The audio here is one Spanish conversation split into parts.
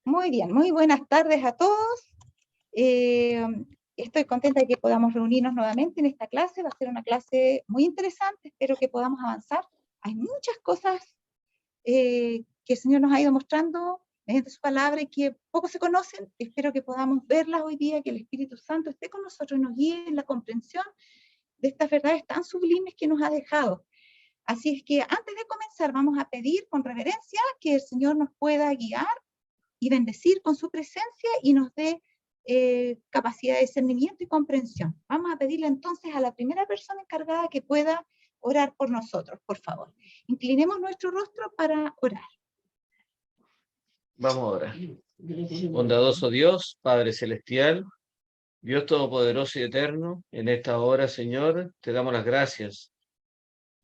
Muy bien, muy buenas tardes a todos. Eh, Estoy contenta de que podamos reunirnos nuevamente en esta clase. Va a ser una clase muy interesante, espero que podamos avanzar. Hay muchas cosas que el Señor nos ha ido mostrando mediante su palabra y que poco se conocen. Espero que podamos verlas hoy día, que el Espíritu Santo esté con nosotros y nos guíe en la comprensión de estas verdades tan sublimes que nos ha dejado. Así es que antes de comenzar vamos a pedir con reverencia que el Señor nos pueda guiar y bendecir con su presencia y nos dé capacidad de discernimiento y comprensión. Vamos a pedirle entonces a la primera persona encargada que pueda orar por nosotros, por favor. Inclinemos nuestro rostro para orar. Vamos a orar. Bondadoso Dios, Padre Celestial, Dios Todopoderoso y Eterno, en esta hora, Señor, te damos las gracias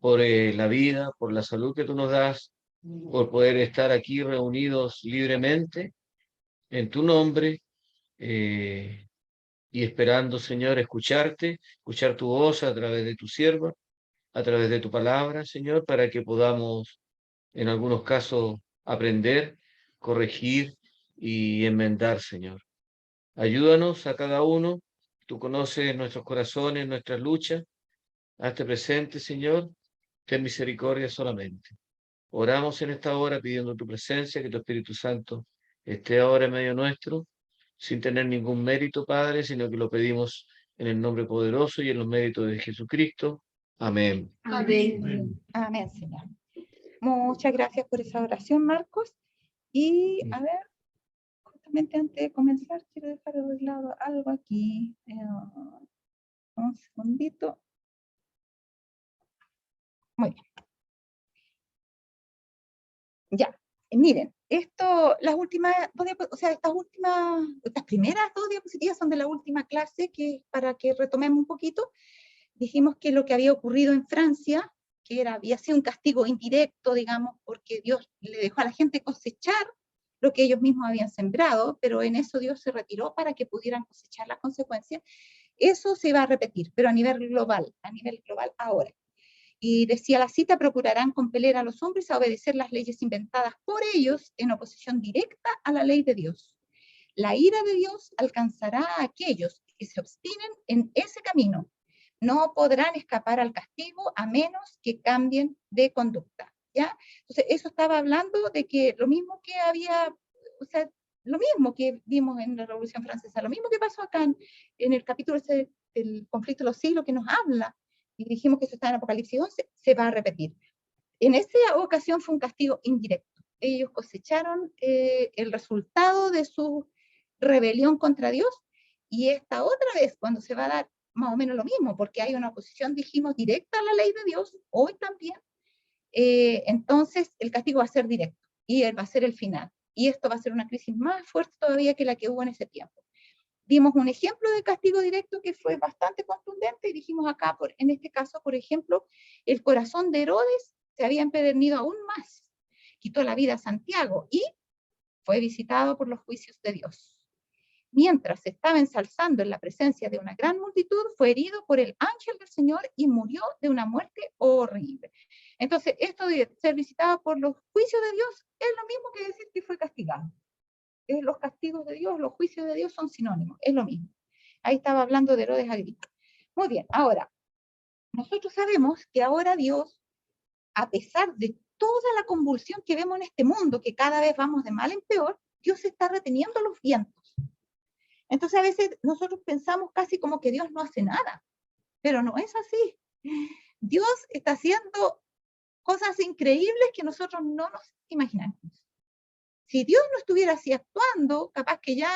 por la vida, por la salud que tú nos das, por poder estar aquí reunidos libremente en tu nombre y esperando, Señor, escuchar tu voz a través de tu sierva, a través de tu palabra, Señor, para que podamos, en algunos casos, aprender, corregir y enmendar, Señor. Ayúdanos a cada uno. Tú conoces nuestros corazones, nuestras luchas. Hazte presente, Señor. Ten misericordia solamente. Oramos en esta hora pidiendo tu presencia, que tu Espíritu Santo esté ahora en medio nuestro, sin tener ningún mérito, Padre, sino que lo pedimos en el nombre poderoso y en los méritos de Jesucristo. Amén. Amén. Amén, Señor. Muchas gracias por esa oración, Marcos. Y a ver, justamente antes de comenzar, quiero dejar arreglado algo aquí. Un segundito. Muy bien. Ya, miren, las últimas o sea, estas primeras dos diapositivas son de la última clase, que para que retomemos un poquito, dijimos que lo que había ocurrido en Francia, había sido un castigo indirecto, digamos, porque Dios le dejó a la gente cosechar lo que ellos mismos habían sembrado, pero en eso Dios se retiró para que pudieran cosechar las consecuencias. Eso se va a repetir, pero a nivel global ahora. Y decía la cita: procurarán compeler a los hombres a obedecer las leyes inventadas por ellos en oposición directa a la ley de Dios. La ira de Dios alcanzará a aquellos que se obstinen en ese camino. No podrán escapar al castigo a menos que cambien de conducta. ¿Ya? Entonces, eso estaba hablando de que lo mismo que había, o sea, lo mismo que vimos en la Revolución Francesa, lo mismo que pasó acá en el capítulo del conflicto de los siglos, que nos habla, y dijimos que eso está en Apocalipsis 11, se va a repetir. En esa ocasión fue un castigo indirecto. Ellos cosecharon el resultado de su rebelión contra Dios, y esta otra vez, cuando se va a dar más o menos lo mismo, porque hay una oposición, dijimos, directa a la ley de Dios, hoy también, entonces el castigo va a ser directo, y él va a ser el final. Y esto va a ser una crisis más fuerte todavía que la que hubo en ese tiempo. Dimos un ejemplo de castigo directo que fue bastante contundente, y dijimos acá, en este caso, por ejemplo, el corazón de Herodes se había empedernido aún más. Quitó la vida a Santiago y fue visitado por los juicios de Dios. Mientras se estaba ensalzando en la presencia de una gran multitud, fue herido por el ángel del Señor y murió de una muerte horrible. Entonces, esto de ser visitado por los juicios de Dios es lo mismo que decir que fue castigado. Los castigos de Dios, los juicios de Dios son sinónimos, es lo mismo. Ahí estaba hablando de Herodes Agripa. Muy bien, ahora, nosotros sabemos que ahora Dios, a pesar de toda la convulsión que vemos en este mundo, que cada vez vamos de mal en peor, Dios está reteniendo los vientos. Entonces a veces nosotros pensamos casi como que Dios no hace nada, pero no es así. Dios está haciendo cosas increíbles que nosotros no nos imaginamos. Si Dios no estuviera así actuando, capaz que ya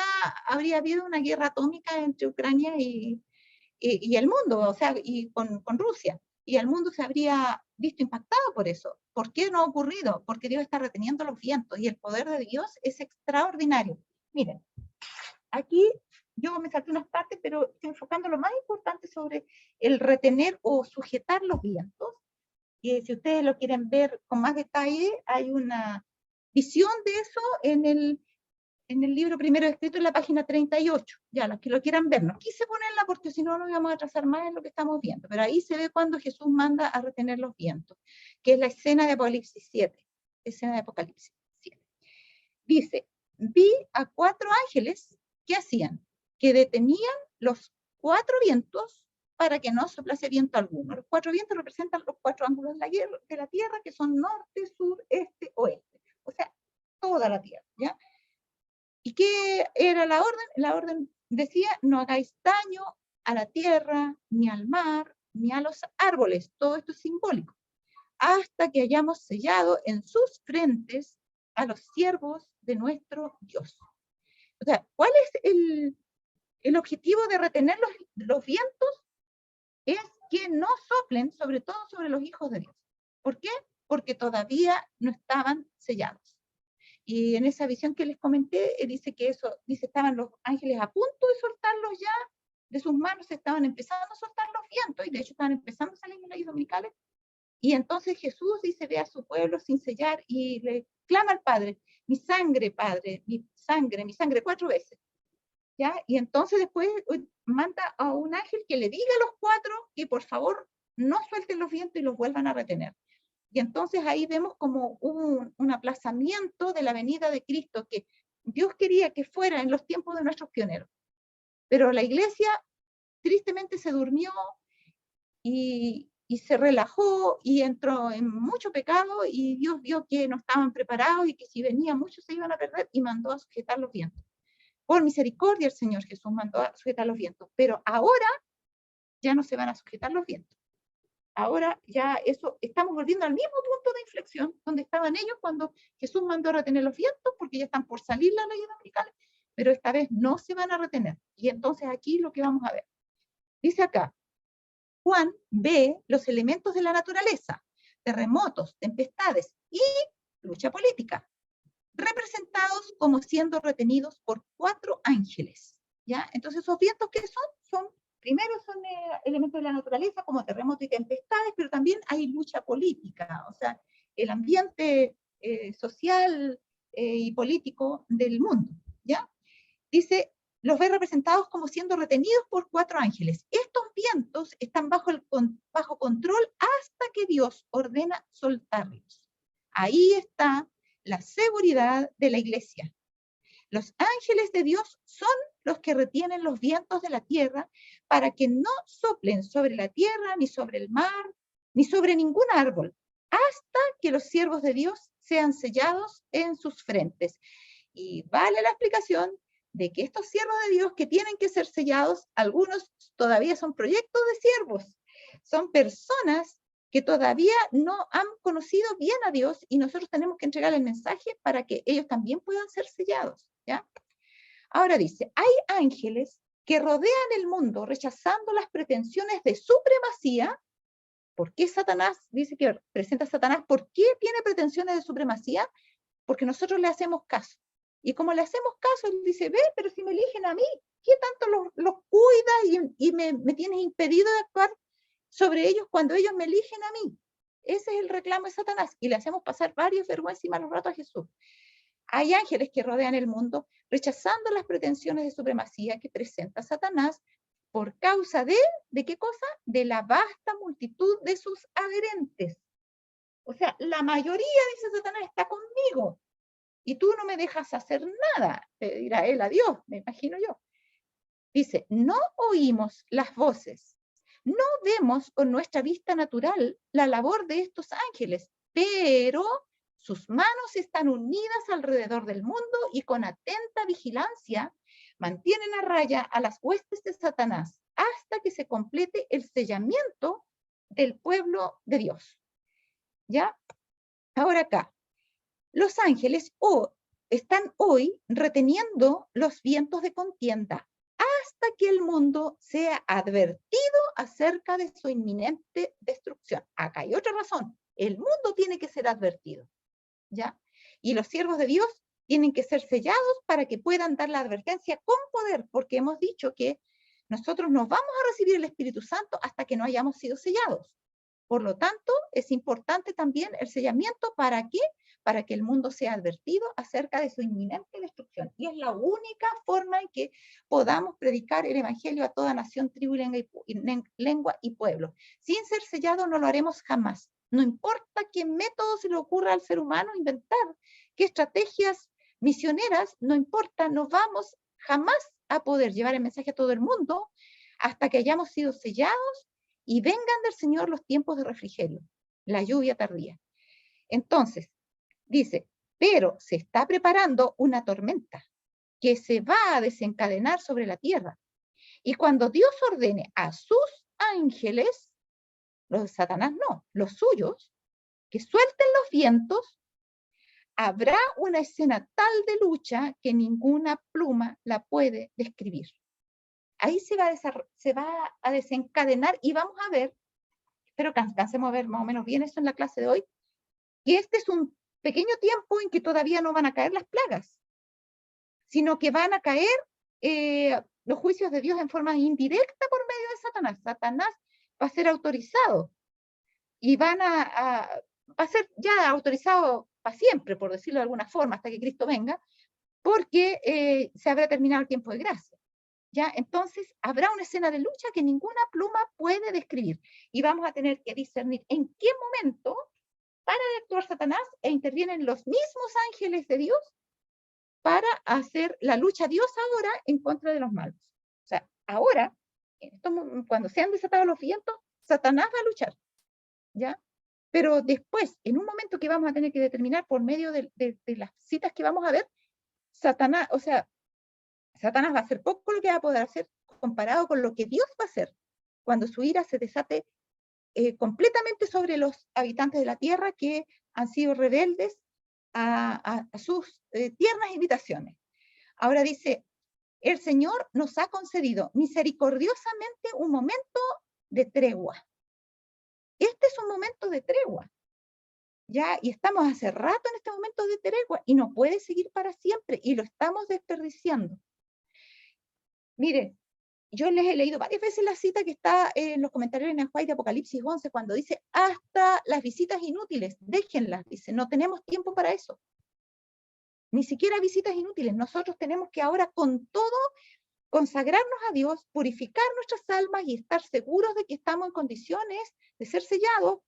habría habido una guerra atómica entre Ucrania y el mundo, o sea, y con Rusia, y el mundo se habría visto impactado por eso. ¿Por qué no ha ocurrido? Porque Dios está reteniendo los vientos, y el poder de Dios es extraordinario. Miren, aquí yo me salté unas partes, pero estoy enfocando lo más importante sobre el retener o sujetar los vientos. Y si ustedes lo quieren ver con más detalle, hay una visión de eso en el libro primero escrito, en la página 38. Ya, los que lo quieran ver, no quise ponerla porque si no nos íbamos a atrasar más en lo que estamos viendo, pero ahí se ve cuando Jesús manda a retener los vientos, que es la escena de Apocalipsis 7. Escena de Apocalipsis 7. Dice: vi a 4 ángeles que hacían, que detenían los 4 vientos para que no soplase viento alguno. Los 4 vientos representan los 4 ángulos de la Tierra, que son norte, sur, este, oeste. O sea, toda la Tierra, ¿ya? ¿Y qué era la orden? La orden decía, no hagáis daño a la tierra, ni al mar, ni a los árboles. Todo esto es simbólico. Hasta que hayamos sellado en sus frentes a los siervos de nuestro Dios. O sea, ¿cuál es el objetivo de retener los vientos? Es que no soplen, sobre todo sobre los hijos de Dios. ¿Por qué? Porque todavía no estaban sellados. Y en esa visión que les comenté, dice que estaban los ángeles a punto de soltarlos ya de sus manos, estaban empezando a soltar los vientos, y de hecho estaban empezando a salir en leyes dominicales. Y entonces Jesús dice, ve a su pueblo sin sellar, y le clama al Padre, mi sangre, Padre, mi sangre, 4 veces. ¿Ya? Y entonces después manda a un ángel que le diga a los 4 que por favor no suelten los vientos y los vuelvan a retener. Y entonces ahí vemos como un aplazamiento de la venida de Cristo, que Dios quería que fuera en los tiempos de nuestros pioneros. Pero la iglesia tristemente se durmió y se relajó y entró en mucho pecado, y Dios vio que no estaban preparados y que si venían muchos se iban a perder, y mandó a sujetar los vientos. Por misericordia el Señor Jesús mandó a sujetar los vientos, pero ahora ya no se van a sujetar los vientos. Ahora ya estamos volviendo al mismo punto de inflexión donde estaban ellos cuando Jesús mandó a retener los vientos, porque ya están por salir las leyes dominicales, pero esta vez no se van a retener. Y entonces aquí lo que vamos a ver. Dice acá, Juan ve los elementos de la naturaleza, terremotos, tempestades y lucha política, representados como siendo retenidos por 4 ángeles. ¿Ya? Entonces, ¿esos vientos qué son? Primero son elementos de la naturaleza como terremotos y tempestades, pero también hay lucha política, o sea, el ambiente social y político del mundo, ¿ya? Dice, los ve representados como siendo retenidos por 4 ángeles. Estos vientos están bajo control hasta que Dios ordena soltarlos. Ahí está la seguridad de la iglesia. Los ángeles de Dios son los que retienen los vientos de la tierra para que no soplen sobre la tierra, ni sobre el mar, ni sobre ningún árbol, hasta que los siervos de Dios sean sellados en sus frentes. Y vale la explicación de que estos siervos de Dios que tienen que ser sellados, algunos todavía son proyectos de siervos, son personas que todavía no han conocido bien a Dios, y nosotros tenemos que entregar el mensaje para que ellos también puedan ser sellados, ¿ya? Ahora dice, hay ángeles que rodean el mundo rechazando las pretensiones de supremacía. ¿Por qué Satanás dice que presenta a Satanás? ¿Por qué tiene pretensiones de supremacía? Porque nosotros le hacemos caso. Y como le hacemos caso, él dice, ve, pero si me eligen a mí, ¿qué tanto los cuidas y me tienes impedido de actuar sobre ellos cuando ellos me eligen a mí? Ese es el reclamo de Satanás, y le hacemos pasar varias vergüenzas y malos ratos a Jesús. Hay ángeles que rodean el mundo rechazando las pretensiones de supremacía que presenta Satanás por causa ¿de qué cosa? De la vasta multitud de sus adherentes. O sea, la mayoría, dice Satanás, está conmigo, y tú no me dejas hacer nada, te dirá él a Dios, me imagino yo. Dice, no oímos las voces, no vemos con nuestra vista natural la labor de estos ángeles, pero sus manos están unidas alrededor del mundo y con atenta vigilancia mantienen a raya a las huestes de Satanás hasta que se complete el sellamiento del pueblo de Dios. ¿Ya? Ahora acá, los ángeles están hoy reteniendo los vientos de contienda hasta que el mundo sea advertido acerca de su inminente destrucción. Acá hay otra razón, el mundo tiene que ser advertido, ¿ya? Y los siervos de Dios tienen que ser sellados para que puedan dar la advertencia con poder, porque hemos dicho que nosotros no vamos a recibir el Espíritu Santo hasta que no hayamos sido sellados. Por lo tanto, es importante también el sellamiento. ¿Para qué? Para que el mundo sea advertido acerca de su inminente destrucción. Y es la única forma en que podamos predicar el Evangelio a toda nación, tribu, lengua y pueblo. Sin ser sellado no lo haremos jamás. No importa qué método se le ocurra al ser humano inventar, qué estrategias misioneras, no importa, no vamos jamás a poder llevar el mensaje a todo el mundo hasta que hayamos sido sellados y vengan del Señor los tiempos de refrigerio, la lluvia tardía. Entonces, dice, pero se está preparando una tormenta que se va a desencadenar sobre la tierra. Y cuando Dios ordene a sus ángeles, los de Satanás no, los suyos, que suelten los vientos, habrá una escena tal de lucha que ninguna pluma la puede describir. Ahí se va a desencadenar y vamos a ver, espero que alcancemos a ver más o menos bien eso en la clase de hoy, que este es un pequeño tiempo en que todavía no van a caer las plagas, sino que van a caer los juicios de Dios en forma indirecta por medio de Satanás. Satanás va a ser autorizado y va a ser ya autorizado para siempre, por decirlo de alguna forma, hasta que Cristo venga, porque se habrá terminado el tiempo de gracia. ¿Ya? Entonces habrá una escena de lucha que ninguna pluma puede describir y vamos a tener que discernir en qué momento para de actuar Satanás e intervienen los mismos ángeles de Dios para hacer la lucha Dios ahora en contra de los malos. O sea, ahora, cuando sean desatados los vientos, Satanás va a luchar, ¿ya? Pero después, en un momento que vamos a tener que determinar por medio de las citas que vamos a ver, Satanás, o sea, Satanás va a hacer poco lo que va a poder hacer comparado con lo que Dios va a hacer cuando su ira se desate completamente sobre los habitantes de la tierra que han sido rebeldes a sus tiernas invitaciones. Ahora dice, el Señor nos ha concedido misericordiosamente un momento de tregua. Este es un momento de tregua, ¿ya? Y estamos hace rato en este momento de tregua y no puede seguir para siempre y lo estamos desperdiciando. Mire, yo les he leído varias veces la cita que está en los comentarios en Ajuay de Apocalipsis 11, cuando dice, hasta las visitas inútiles, déjenlas, dice, no tenemos tiempo para eso. Ni siquiera visitas inútiles, nosotros tenemos que ahora con todo consagrarnos a Dios, purificar nuestras almas y estar seguros de que estamos en condiciones de ser sellados.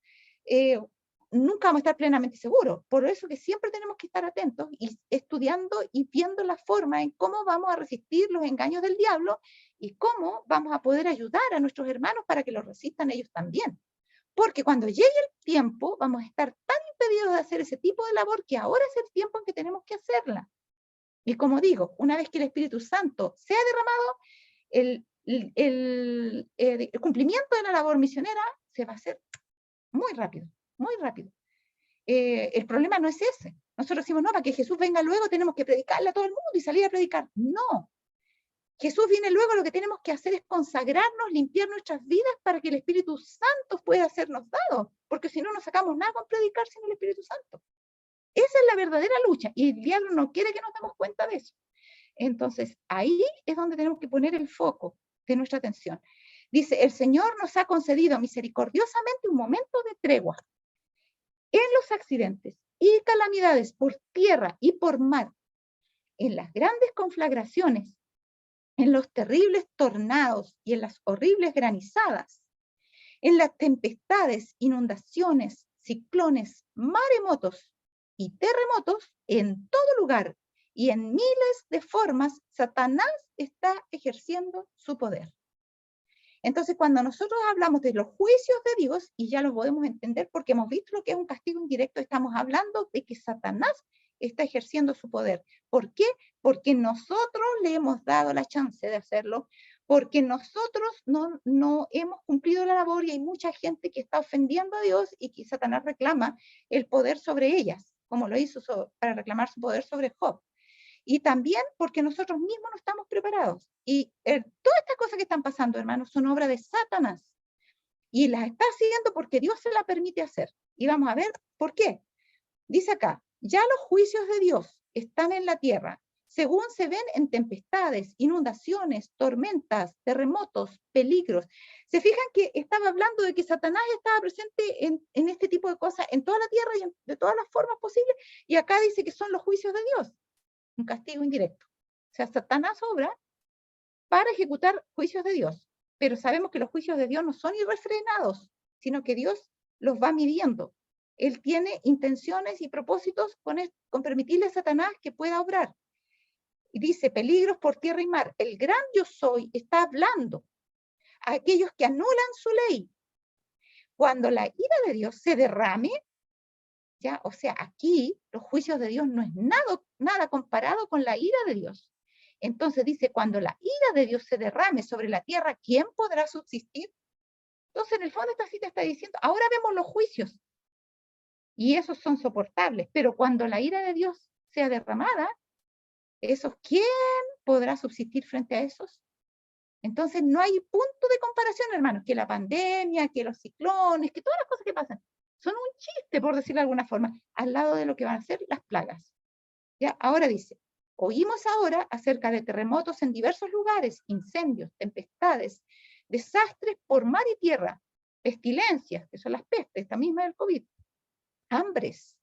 Nunca vamos a estar plenamente seguros, por eso que siempre tenemos que estar atentos y estudiando y viendo la forma en cómo vamos a resistir los engaños del diablo y cómo vamos a poder ayudar a nuestros hermanos para que los resistan ellos también. Porque cuando llegue el tiempo, vamos a estar tan impedidos de hacer ese tipo de labor que ahora es el tiempo en que tenemos que hacerla. Y como digo, una vez que el Espíritu Santo sea derramado, el cumplimiento de la labor misionera se va a hacer muy rápido, muy rápido. El problema no es ese. Nosotros decimos, no, para que Jesús venga luego tenemos que predicarle a todo el mundo y salir a predicar. No. Jesús viene luego, lo que tenemos que hacer es consagrarnos, limpiar nuestras vidas para que el Espíritu Santo pueda sernos dado, porque si no, no sacamos nada con predicar sin el Espíritu Santo. Esa es la verdadera lucha y el diablo no quiere que nos demos cuenta de eso. Entonces, ahí es donde tenemos que poner el foco de nuestra atención. Dice, el Señor nos ha concedido misericordiosamente un momento de tregua en los accidentes y calamidades por tierra y por mar, en las grandes conflagraciones, en los terribles tornados y en las horribles granizadas, en las tempestades, inundaciones, ciclones, maremotos y terremotos, en todo lugar y en miles de formas, Satanás está ejerciendo su poder. Entonces, cuando nosotros hablamos de los juicios de Dios, y ya lo podemos entender porque hemos visto lo que es un castigo indirecto, estamos hablando de que Satanás está ejerciendo su poder. ¿Por qué? Porque nosotros le hemos dado la chance de hacerlo, porque nosotros no hemos cumplido la labor y hay mucha gente que está ofendiendo a Dios y que Satanás reclama el poder sobre ellas, como lo hizo para reclamar su poder sobre Job. Y también porque nosotros mismos no estamos preparados. Y todas estas cosas que están pasando, hermanos, son obra de Satanás. Y las está haciendo porque Dios se la permite hacer. Y vamos a ver por qué. Dice acá, ya los juicios de Dios están en la tierra, según se ven en tempestades, inundaciones, tormentas, terremotos, peligros. Se fijan que estaba hablando de que Satanás estaba presente en este tipo de cosas en toda la tierra y de todas las formas posibles. Y acá dice que son los juicios de Dios. Un castigo indirecto. O sea, Satanás obra para ejecutar juicios de Dios, pero sabemos que los juicios de Dios no son irrefrenados, sino que Dios los va midiendo. Él tiene intenciones y propósitos con permitirle a Satanás que pueda obrar. Y dice, peligros por tierra y mar. El gran yo soy está hablando a aquellos que anulan su ley. Cuando la ira de Dios se derrame, ya, o sea, aquí los juicios de Dios no es nada comparado con la ira de Dios. Entonces dice, cuando la ira de Dios se derrame sobre la tierra, ¿quién podrá subsistir? Entonces, en el fondo, esta cita está diciendo, ahora vemos los juicios, y esos son soportables, pero cuando la ira de Dios sea derramada, ¿quién podrá subsistir frente a esos? Entonces, no hay punto de comparación, hermanos, que la pandemia, que los ciclones, que todas las cosas que pasan, son un chiste, por decirlo de alguna forma, al lado de lo que van a ser las plagas. ¿Ya? Ahora dice, oímos ahora acerca de terremotos en diversos lugares, incendios, tempestades, desastres por mar y tierra, pestilencias, que son las pestes, esta misma del COVID, hambres,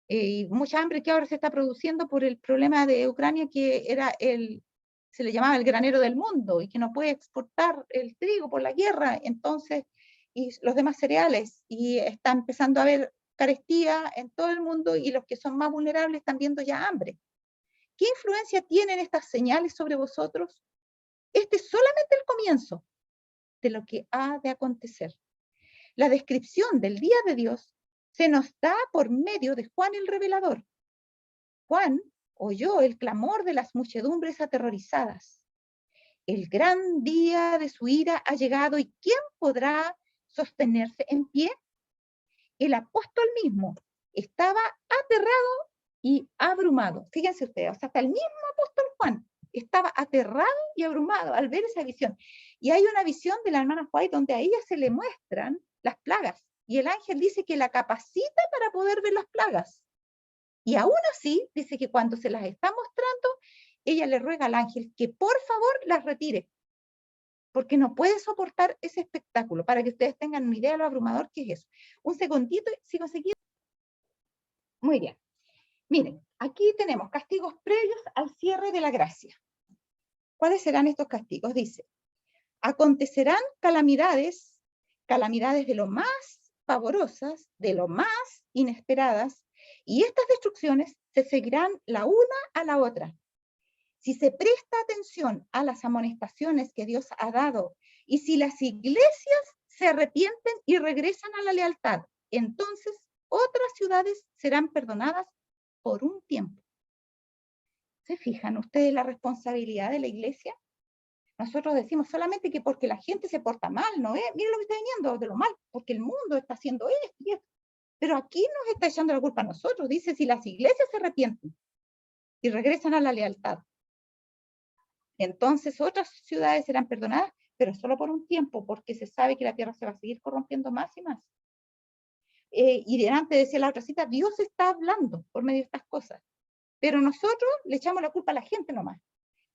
y mucha hambre que ahora se está produciendo por el problema de Ucrania, que se le llamaba el granero del mundo, y que no puede exportar el trigo por la guerra, entonces, y los demás cereales, y está empezando a haber carestía en todo el mundo, y los que son más vulnerables están viendo ya hambre. ¿Qué influencia tienen estas señales sobre vosotros? Este es solamente el comienzo de lo que ha de acontecer. La descripción del día de Dios se nos da por medio de Juan el Revelador. Juan oyó el clamor de las muchedumbres aterrorizadas. El gran día de su ira ha llegado, ¿y quién podrá sostenerse en pie? El apóstol mismo estaba aterrado y abrumado. Fíjense ustedes, o sea, hasta el mismo apóstol Juan estaba aterrado y abrumado al ver esa visión. Y hay una visión de la hermana White donde a ella se le muestran las plagas, y el ángel dice que la capacita para poder ver las plagas. Y aún así, dice que cuando se las está mostrando, ella le ruega al ángel que por favor las retire, porque no puede soportar ese espectáculo, para que ustedes tengan una idea de lo abrumador que es eso. Un segundito, sigo seguido. Muy bien. Miren, aquí tenemos castigos previos al cierre de la gracia. ¿Cuáles serán estos castigos? Dice, acontecerán calamidades de lo más pavorosas, de lo más inesperadas, y estas destrucciones se seguirán la una a la otra. Si se presta atención a las amonestaciones que Dios ha dado, y si las iglesias se arrepienten y regresan a la lealtad, entonces otras ciudades serán perdonadas por un tiempo. ¿Se fijan ustedes la responsabilidad de la iglesia? Nosotros decimos solamente que porque la gente se porta mal, ¿no? Miren lo que está viniendo de lo mal, porque el mundo está haciendo esto y esto. Pero aquí nos está echando la culpa a nosotros. Dice, si las iglesias se arrepienten y regresan a la lealtad, entonces otras ciudades serán perdonadas, pero solo por un tiempo, porque se sabe que la tierra se va a seguir corrompiendo más y más. Y delante decía la otra cita, Dios está hablando por medio de estas cosas, pero nosotros le echamos la culpa a la gente nomás.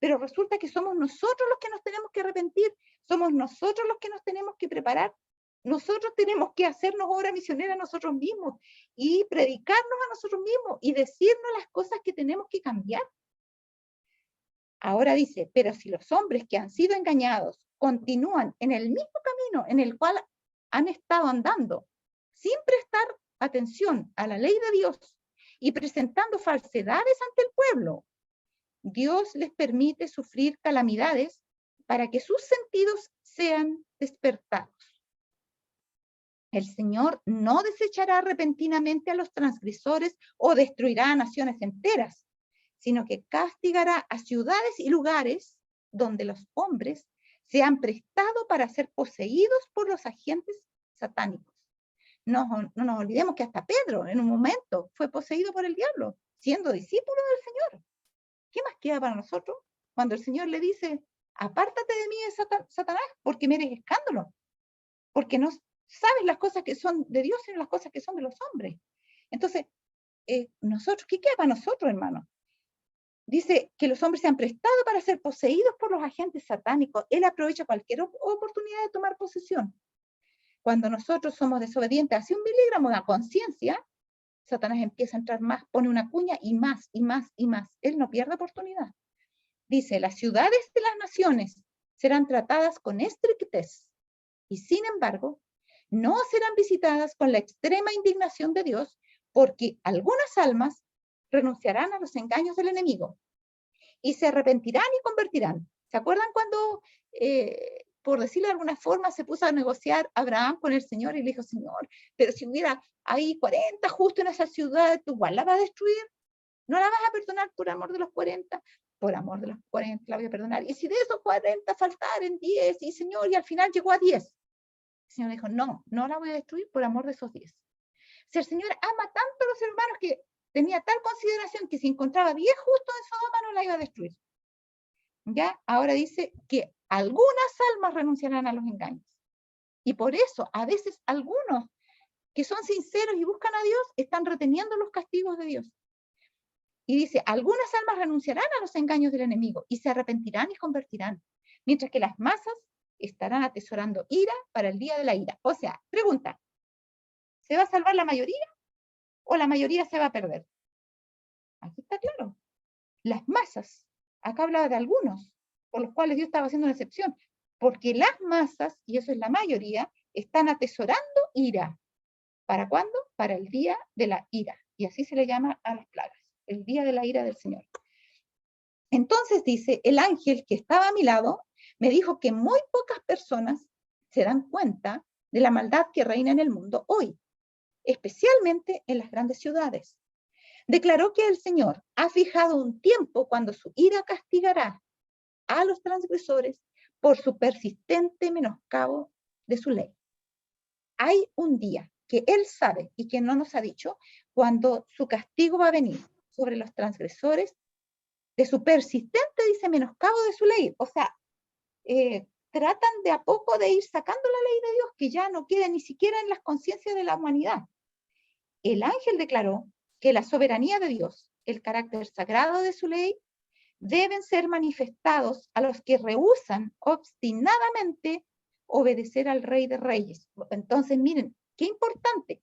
Pero resulta que somos nosotros los que nos tenemos que arrepentir, somos nosotros los que nos tenemos que preparar, nosotros tenemos que hacernos obra misionera a nosotros mismos y predicarnos a nosotros mismos y decirnos las cosas que tenemos que cambiar. Ahora dice, pero si los hombres que han sido engañados continúan en el mismo camino en el cual han estado andando, sin prestar atención a la ley de Dios y presentando falsedades ante el pueblo, Dios les permite sufrir calamidades para que sus sentidos sean despertados. El Señor no desechará repentinamente a los transgresores o destruirá a naciones enteras, sino que castigará a ciudades y lugares donde los hombres se han prestado para ser poseídos por los agentes satánicos. No nos olvidemos que hasta Pedro en un momento fue poseído por el diablo, siendo discípulo del Señor. ¿Qué más queda para nosotros cuando el Señor le dice, apártate de mí, Satanás, porque me eres escándalo, porque no sabes las cosas que son de Dios sino las cosas que son de los hombres? Entonces, nosotros, ¿qué queda para nosotros, hermano? Dice que los hombres se han prestado para ser poseídos por los agentes satánicos. Él aprovecha cualquier oportunidad de tomar posesión. Cuando nosotros somos desobedientes hacia 1 miligramo de conciencia, Satanás empieza a entrar más, pone una cuña y más, y más, y más. Él no pierde oportunidad. Dice, las ciudades de las naciones serán tratadas con estrictez. Y sin embargo, no serán visitadas con la extrema indignación de Dios, porque algunas almas renunciarán a los engaños del enemigo y se arrepentirán y convertirán. ¿Se acuerdan cuando, por decirlo de alguna forma, se puso a negociar Abraham con el Señor y le dijo, Señor, pero si hubiera ahí 40 justo en esa ciudad, ¿tú igual la vas a destruir? ¿No la vas a perdonar por amor de los 40? Por amor de los 40 la voy a perdonar. Y si de esos 40 faltaran 10, y Señor, y al final llegó a 10. El Señor dijo, no, no la voy a destruir por amor de esos 10. Si el Señor ama tanto a los hermanos que tenía tal consideración que si encontraba 10 justos en Sodoma no la iba a destruir. ¿Ya? Ahora dice que algunas almas renunciarán a los engaños. Y por eso, a veces algunos que son sinceros y buscan a Dios, están reteniendo los castigos de Dios. Y dice, algunas almas renunciarán a los engaños del enemigo y se arrepentirán y convertirán, mientras que las masas estarán atesorando ira para el día de la ira. O sea, pregunta, ¿se va a salvar la mayoría o la mayoría se va a perder? Aquí está claro. Las masas, acá hablaba de algunos, por los cuales Dios estaba haciendo una excepción, porque las masas, y eso es la mayoría, están atesorando ira. ¿Para cuándo? Para el día de la ira. Y así se le llama a las plagas, el día de la ira del Señor. Entonces dice, el ángel que estaba a mi lado me dijo que muy pocas personas se dan cuenta de la maldad que reina en el mundo hoy, especialmente en las grandes ciudades. Declaró que el Señor ha fijado un tiempo cuando su ira castigará a los transgresores por su persistente menoscabo de su ley. Hay un día que Él sabe y que no nos ha dicho cuando su castigo va a venir sobre los transgresores de su persistente, dice, menoscabo de su ley. O sea, tratan de a poco de ir sacando la ley de Dios que ya no queda ni siquiera en las conciencias de la humanidad. El ángel declaró que la soberanía de Dios, el carácter sagrado de su ley, deben ser manifestados a los que rehúsan obstinadamente obedecer al Rey de Reyes. Entonces, miren, qué importante.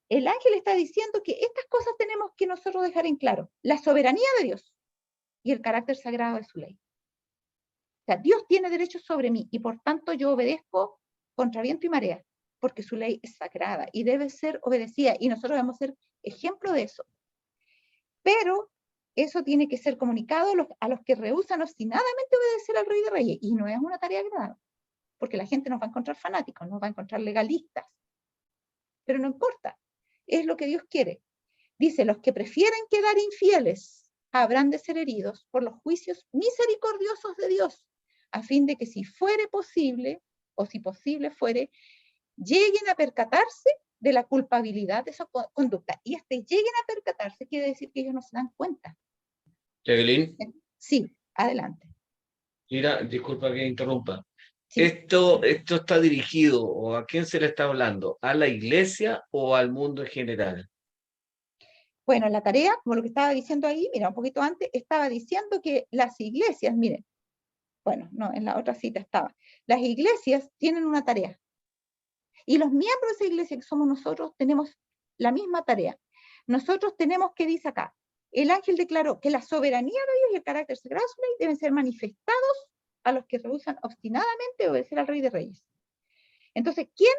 El ángel está diciendo que estas cosas tenemos que nosotros dejar en claro. La soberanía de Dios y el carácter sagrado de su ley. O sea, Dios tiene derechos sobre mí y por tanto yo obedezco contra viento y marea, porque su ley es sagrada y debe ser obedecida y nosotros debemos ser ejemplo de eso. Pero eso tiene que ser comunicado a los que rehúsan obstinadamente obedecer al Rey de Reyes. Y no es una tarea agradable, porque la gente nos va a encontrar fanáticos, nos va a encontrar legalistas. Pero no importa, es lo que Dios quiere. Dice, los que prefieren quedar infieles habrán de ser heridos por los juicios misericordiosos de Dios, a fin de que si fuere posible, o si posible fuere, lleguen a percatarse de la culpabilidad de su conducta. Y lleguen a percatarse quiere decir que ellos no se dan cuenta. Jacqueline, Sí, adelante. mira, disculpa que interrumpa. Sí. ¿Esto está dirigido o a quién se le está hablando? ¿A la iglesia o al mundo en general? Bueno, la tarea, como lo que estaba diciendo ahí, mira, un poquito antes, estaba diciendo que las iglesias, miren, bueno, no, en la otra cita estaba, las iglesias tienen una tarea. Y los miembros de esa iglesia que somos nosotros tenemos la misma tarea. Nosotros tenemos, que dice acá, el ángel declaró que la soberanía de Dios y el carácter sagrado de su ley deben ser manifestados a los que rehusan obstinadamente obedecer al Rey de Reyes. Entonces, ¿quién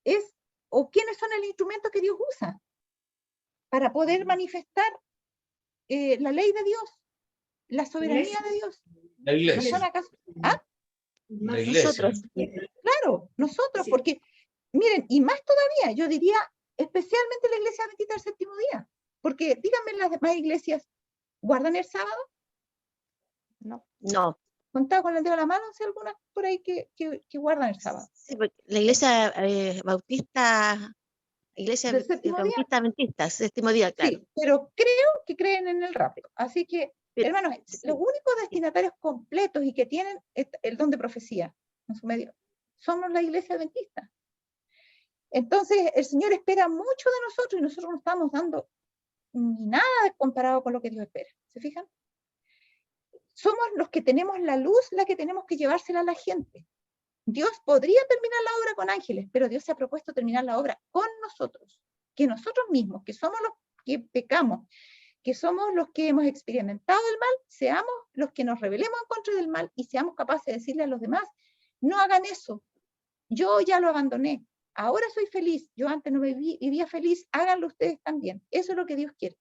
es o quiénes son el instrumento que Dios usa para poder manifestar la ley de Dios, la soberanía de Dios? La iglesia. ¿No son acaso? ¿Ah? La iglesia. Nosotros. Claro, nosotros, sí. Porque, miren, y más todavía, yo diría, especialmente la iglesia adventista del séptimo día, porque díganme, las demás iglesias, ¿guardan el sábado? No. No. Contado con el dedo de la mano, si algunas por ahí que guardan el sábado. Sí, porque la iglesia bautista, iglesia bautista adventista, séptimo día, claro. Sí, pero creo que creen en el rapto. Así que, hermanos, sí, los únicos destinatarios completos y que tienen el don de profecía en su medio somos la iglesia adventista. Entonces, el Señor espera mucho de nosotros y nosotros no estamos dando ni nada comparado con lo que Dios espera. ¿Se fijan? Somos los que tenemos la luz, la que tenemos que llevársela a la gente. Dios podría terminar la obra con ángeles, pero Dios se ha propuesto terminar la obra con nosotros, que nosotros mismos, que somos los que pecamos, que somos los que hemos experimentado el mal, seamos los que nos rebelemos en contra del mal y seamos capaces de decirle a los demás, no hagan eso, yo ya lo abandoné, Ahora soy feliz, yo antes no vivía feliz, háganlo ustedes también. Eso es lo que Dios quiere.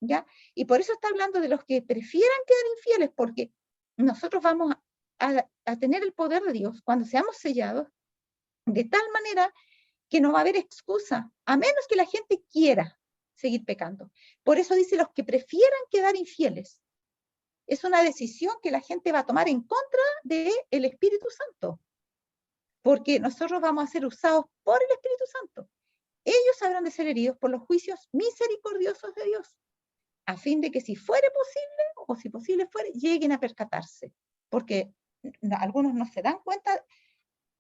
¿Ya? Y por eso está hablando de los que prefieran quedar infieles, porque nosotros vamos a tener el poder de Dios cuando seamos sellados, de tal manera que no va a haber excusa, a menos que la gente quiera seguir pecando. Por eso dice los que prefieran quedar infieles. Es una decisión que la gente va a tomar en contra del Espíritu Santo, porque nosotros vamos a ser usados por el Espíritu Santo. Ellos habrán de ser heridos por los juicios misericordiosos de Dios, a fin de que si fuere posible, o si posible fuere, lleguen a percatarse, porque algunos no se dan cuenta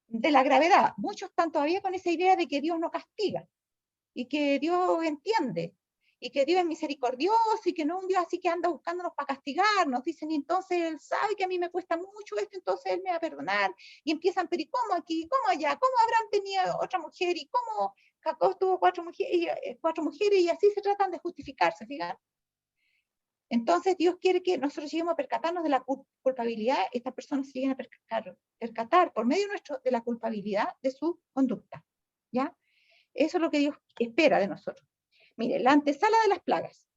de la gravedad. Muchos están todavía con esa idea de que Dios no castiga, y que Dios entiende, y que Dios es misericordioso, y que no un Dios así que anda buscándonos para castigarnos. Dicen, y entonces Él sabe que a mí me cuesta mucho esto, entonces Él me va a perdonar. Y empiezan, pero ¿y cómo aquí? ¿Cómo allá? ¿Cómo Abraham tenía otra mujer? ¿Y cómo Jacob tuvo cuatro mujeres? Y así se tratan de justificarse, fíjate. Entonces Dios quiere que nosotros lleguemos a percatarnos de la culpabilidad, estas personas se lleguen a percatar por medio nuestro de la culpabilidad de su conducta, ¿ya? Eso es lo que Dios espera de nosotros. Mire, la antesala de las plagas.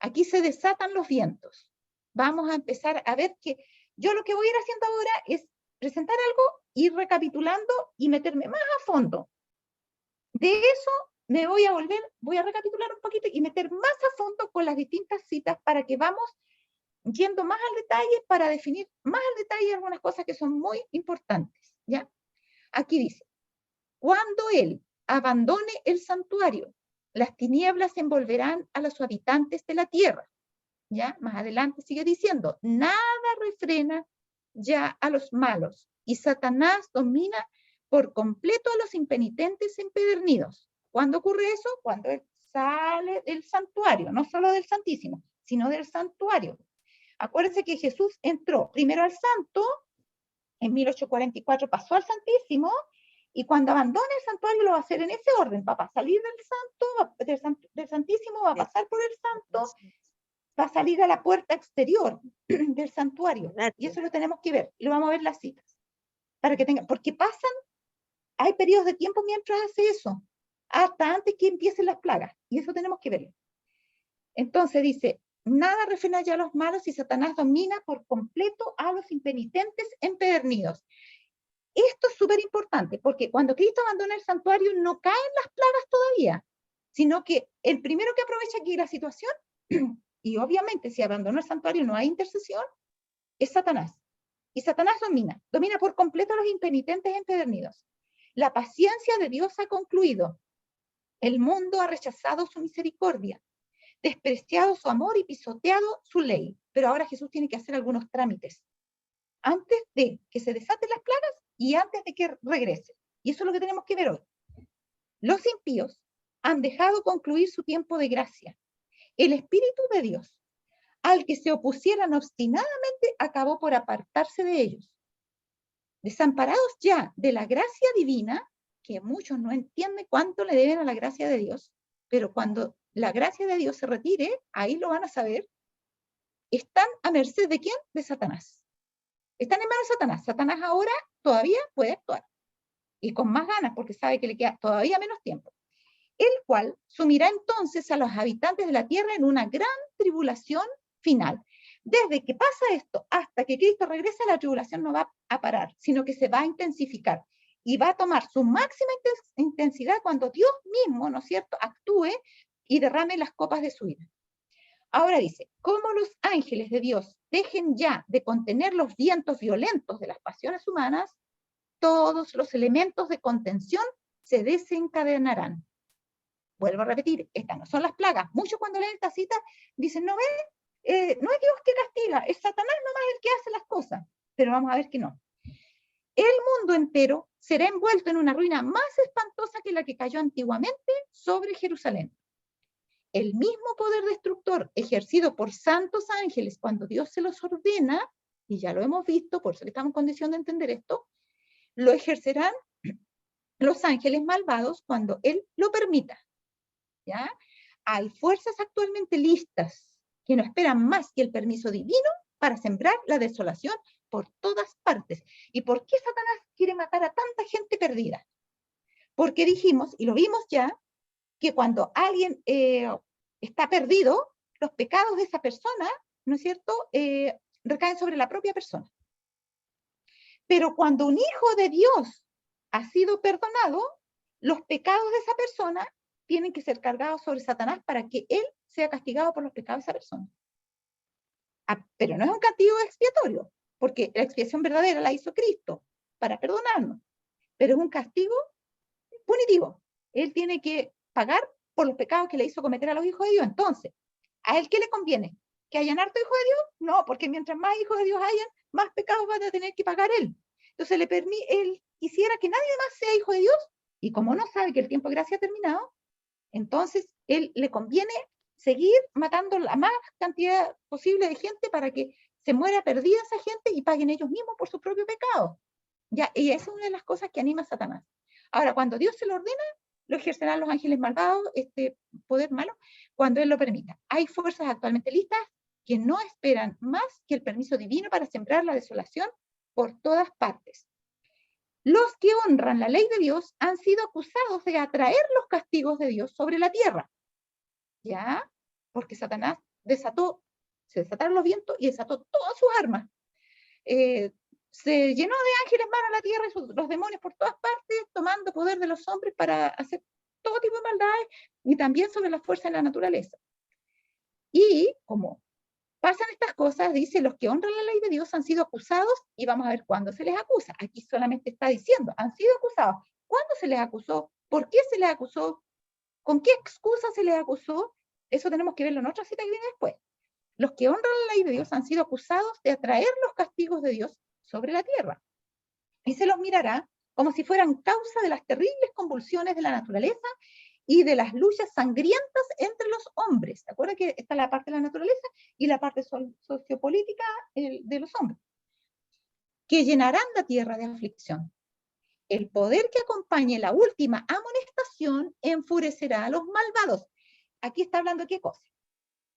Aquí se desatan los vientos. Vamos a empezar a ver que yo lo que voy a ir haciendo ahora es presentar algo, ir recapitulando y meterme más a fondo. De eso me voy a recapitular un poquito y meter más a fondo con las distintas citas para que vamos yendo más al detalle, para definir más al detalle algunas cosas que son muy importantes, ¿ya? Aquí dice, cuando Él abandone el santuario, las tinieblas envolverán a los habitantes de la tierra, ¿ya? Más adelante sigue diciendo, nada refrena ya a los malos, y Satanás domina por completo a los impenitentes empedernidos. ¿Cuándo ocurre eso? Cuando Él sale del santuario, no solo del Santísimo, sino del santuario. Acuérdense que Jesús entró primero al santo, en 1844 pasó al Santísimo, y cuando abandone el santuario lo va a hacer en ese orden, va a salir del Santísimo, va a pasar por el santo, va a salir a la puerta exterior del santuario, y eso lo tenemos que ver, y lo vamos a ver las citas, para que tengan, porque pasan, hay periodos de tiempo mientras hace eso, hasta antes que empiecen las plagas, y eso tenemos que verlo. Entonces dice, nada refrena ya a los malos y Satanás domina por completo a los impenitentes empedernidos. Esto es súper importante, porque cuando Cristo abandona el santuario no caen las plagas todavía, sino que el primero que aprovecha aquí la situación, y obviamente si abandonó el santuario no hay intercesión, es Satanás. Y Satanás domina por completo a los impenitentes empedernidos. La paciencia de Dios ha concluido. El mundo ha rechazado su misericordia, despreciado su amor y pisoteado su ley. Pero ahora Jesús tiene que hacer algunos trámites antes de que se desaten las plagas y antes de que regrese. Y eso es lo que tenemos que ver hoy. Los impíos han dejado concluir su tiempo de gracia. El Espíritu de Dios, al que se opusieran obstinadamente, acabó por apartarse de ellos. Desamparados ya de la gracia divina, que muchos no entienden cuánto le deben a la gracia de Dios, pero cuando la gracia de Dios se retire, ahí lo van a saber, están a merced ¿de quién? De Satanás. Están en manos de Satanás. Satanás ahora todavía puede actuar. Y con más ganas, porque sabe que le queda todavía menos tiempo. El cual sumirá entonces a los habitantes de la tierra en una gran tribulación final. Desde que pasa esto hasta que Cristo regrese, la tribulación no va a parar, sino que se va a intensificar. Y va a tomar su máxima intensidad cuando Dios mismo, ¿no es cierto?, actúe y derrame las copas de su ira. Ahora dice, como los ángeles de Dios dejen ya de contener los vientos violentos de las pasiones humanas, todos los elementos de contención se desencadenarán. Vuelvo a repetir, estas no son las plagas. Muchos cuando leen esta cita dicen, no es Dios que castiga, es Satanás nomás el que hace las cosas. Pero vamos a ver que no. El mundo entero será envuelto en una ruina más espantosa que la que cayó antiguamente sobre Jerusalén. El mismo poder destructor ejercido por santos ángeles cuando Dios se los ordena, y ya lo hemos visto, por eso estamos en condición de entender esto, lo ejercerán los ángeles malvados cuando Él lo permita. ¿Ya? Hay fuerzas actualmente listas que no esperan más que el permiso divino para sembrar la desolación por todas partes. ¿Y por qué Satanás quiere matar a tanta gente perdida? Porque dijimos, y lo vimos ya, que cuando alguien está perdido, los pecados de esa persona, ¿no es cierto?, recaen sobre la propia persona. Pero cuando un hijo de Dios ha sido perdonado, los pecados de esa persona tienen que ser cargados sobre Satanás para que él sea castigado por los pecados de esa persona. Pero no es un castigo expiatorio, porque la expiación verdadera la hizo Cristo para perdonarnos, pero es un castigo punitivo. Él tiene que pagar por los pecados que le hizo cometer a los hijos de Dios. Entonces, ¿a él qué le conviene? ¿Que hayan harto hijos de Dios? No, porque mientras más hijos de Dios hayan, más pecados va a tener que pagar él. Entonces, él quisiera que nadie más sea hijo de Dios, y como no sabe que el tiempo de gracia ha terminado, entonces él le conviene seguir matando la más cantidad posible de gente para que se muera perdida esa gente y paguen ellos mismos por su propio pecado. Ya, y esa es una de las cosas que anima a Satanás. Ahora, cuando Dios se lo ordena, lo ejercerán los ángeles malvados, este poder malo, cuando Él lo permita. Hay fuerzas actualmente listas que no esperan más que el permiso divino para sembrar la desolación por todas partes. Los que honran la ley de Dios han sido acusados de atraer los castigos de Dios sobre la tierra. ¿Ya? Porque Satanás se desataron los vientos y desató todas sus armas. Se llenó de ángeles malos la tierra y los demonios por todas partes, tomando poder de los hombres para hacer todo tipo de maldades y también sobre las fuerzas de la naturaleza. Y como pasan estas cosas, dice, los que honran la ley de Dios han sido acusados, y vamos a ver cuándo se les acusa. Aquí solamente está diciendo, han sido acusados. ¿Cuándo se les acusó? ¿Por qué se les acusó? ¿Con qué excusa se les acusó? Eso tenemos que verlo en otra cita que viene después. Los que honran la ley de Dios han sido acusados de atraer los castigos de Dios sobre la tierra. Y se los mirará como si fueran causa de las terribles convulsiones de la naturaleza y de las luchas sangrientas entre los hombres. ¿Se acuerdan que está la parte de la naturaleza y la parte sociopolítica de los hombres? Que llenarán la tierra de aflicción. El poder que acompañe la última amonestación enfurecerá a los malvados. Aquí está hablando de qué cosa.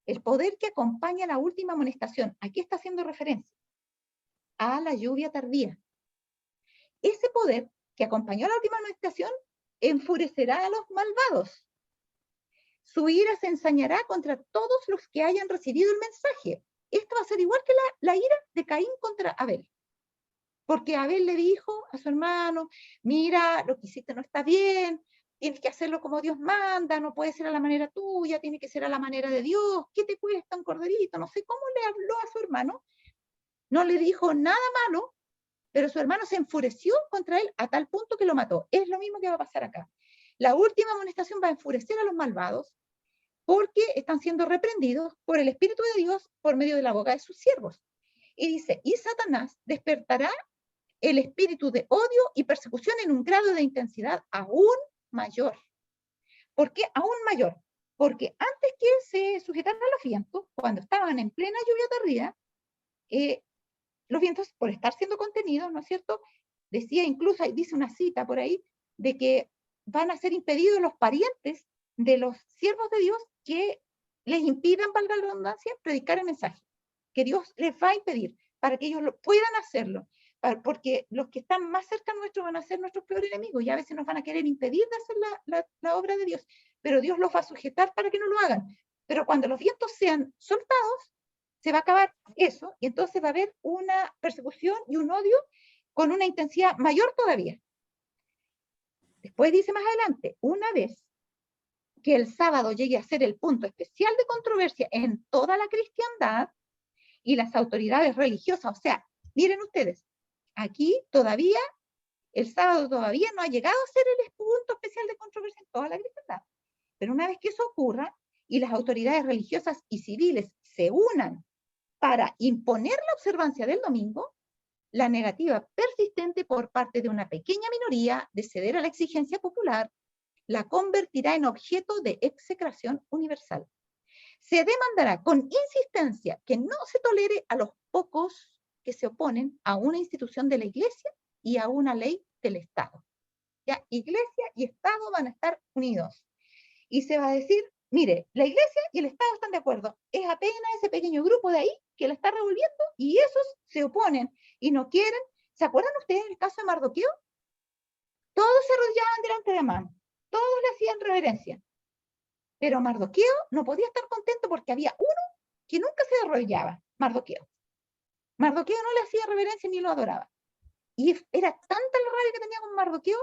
El poder que acompaña la última amonestación. Aquí está haciendo referencia a la lluvia tardía. Ese poder que acompañó a la última amonestación enfurecerá a los malvados. Su ira se ensañará contra todos los que hayan recibido el mensaje. Esto va a ser igual que la ira de Caín contra Abel. Porque Abel le dijo a su hermano, mira, lo que hiciste no está bien, tienes que hacerlo como Dios manda, no puede ser a la manera tuya, tiene que ser a la manera de Dios, ¿qué te cuesta un corderito? No sé cómo le habló a su hermano, no le dijo nada malo, pero su hermano se enfureció contra él a tal punto que lo mató. Es lo mismo que va a pasar acá. La última amonestación va a enfurecer a los malvados porque están siendo reprendidos por el Espíritu de Dios por medio de la boca de sus siervos. Y dice, y Satanás despertará el espíritu de odio y persecución en un grado de intensidad aún mayor. ¿Por qué aún mayor? Porque antes que se sujetaran a los vientos, cuando estaban en plena lluvia tardía, los vientos, por estar siendo contenidos, ¿no es cierto? Decía incluso, dice una cita por ahí, de que van a ser impedidos los parientes de los siervos de Dios que les impidan, valga la redundancia, predicar el mensaje. Que Dios les va a impedir para que ellos puedan hacerlo. Porque los que están más cerca nuestros van a ser nuestros peores enemigos y a veces nos van a querer impedir de hacer la obra de Dios. Pero Dios los va a sujetar para que no lo hagan. Pero cuando los vientos sean soltados, se va a acabar eso y entonces va a haber una persecución y un odio con una intensidad mayor todavía. Después dice más adelante, una vez que el sábado llegue a ser el punto especial de controversia en toda la cristiandad y las autoridades religiosas, o sea, miren ustedes, aquí todavía, el sábado todavía no ha llegado a ser el punto especial de controversia en toda la cristiandad. Pero una vez que eso ocurra y las autoridades religiosas y civiles se unan para imponer la observancia del domingo, la negativa persistente por parte de una pequeña minoría de ceder a la exigencia popular la convertirá en objeto de execración universal. Se demandará con insistencia que no se tolere a los pocos que se oponen a una institución de la Iglesia y a una ley del Estado. Ya, Iglesia y Estado van a estar unidos. Y se va a decir, mire, la Iglesia y el Estado están de acuerdo. Es apenas ese pequeño grupo de ahí que la está revolviendo y esos se oponen y no quieren. ¿Se acuerdan ustedes del caso de Mardoqueo? Todos se arrodillaban delante de Amán, todos le hacían reverencia. Pero Mardoqueo no podía estar contento porque había uno que nunca se arrodillaba, Mardoqueo. Mardoqueo no le hacía reverencia ni lo adoraba. Y era tanta la rabia que tenía con Mardoqueo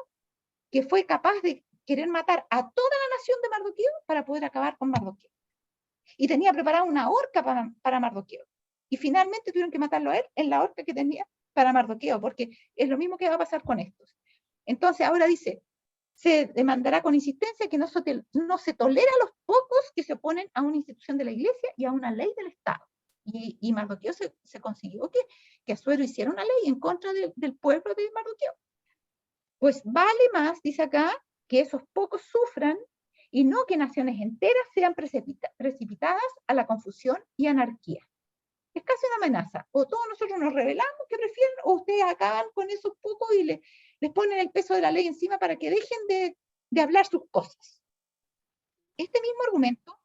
que fue capaz de querer matar a toda la nación de Mardoqueo para poder acabar con Mardoqueo. Y tenía preparada una horca para Mardoqueo. Y finalmente tuvieron que matarlo a él en la horca que tenía para Mardoqueo, porque es lo mismo que va a pasar con estos. Entonces ahora dice, se demandará con insistencia que no se tolera a los pocos que se oponen a una institución de la iglesia y a una ley del Estado. Y Mardoqueo se consiguió que Asuero hiciera una ley en contra del pueblo de Mardoqueo. Pues vale más, dice acá, que esos pocos sufran y no que naciones enteras sean precipitadas a la confusión y anarquía. Es casi una amenaza. O todos nosotros nos rebelamos, que prefieren, o ustedes acaban con esos pocos y les ponen el peso de la ley encima para que dejen de hablar sus cosas. Este mismo argumento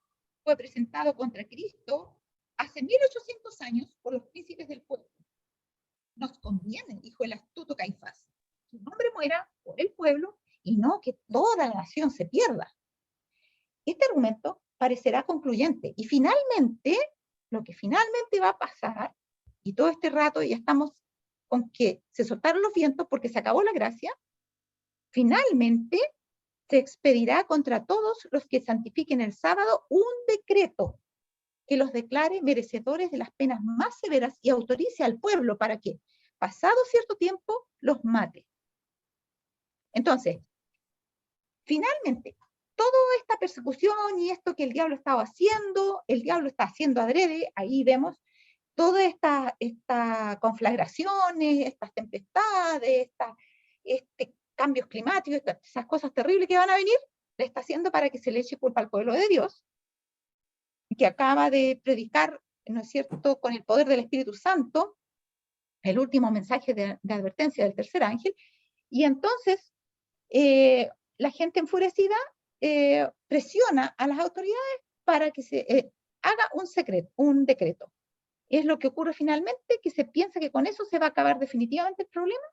fue presentado contra Cristo hace 1800 años por los príncipes del pueblo. Nos conviene, dijo el astuto Caifás, que un hombre muera por el pueblo y no que toda la nación se pierda. Este argumento parecerá concluyente y finalmente, lo que finalmente va a pasar, y todo este rato ya estamos con que se soltaron los vientos porque se acabó la gracia, finalmente se expedirá contra todos los que santifiquen el sábado un decreto que los declare merecedores de las penas más severas y autorice al pueblo para que, pasado cierto tiempo, los mate. Entonces, finalmente, toda esta persecución y esto que el diablo estaba haciendo, el diablo está haciendo adrede, ahí vemos todas estas conflagraciones, estas tempestades, cambios climáticos, esas cosas terribles que van a venir, le está haciendo para que se le eche culpa al pueblo de Dios, que acaba de predicar, ¿no es cierto?, con el poder del Espíritu Santo, el último mensaje de advertencia del tercer ángel, y entonces la gente enfurecida presiona a las autoridades para que se haga un decreto. Es lo que ocurre finalmente, que se piensa que con eso se va a acabar definitivamente el problema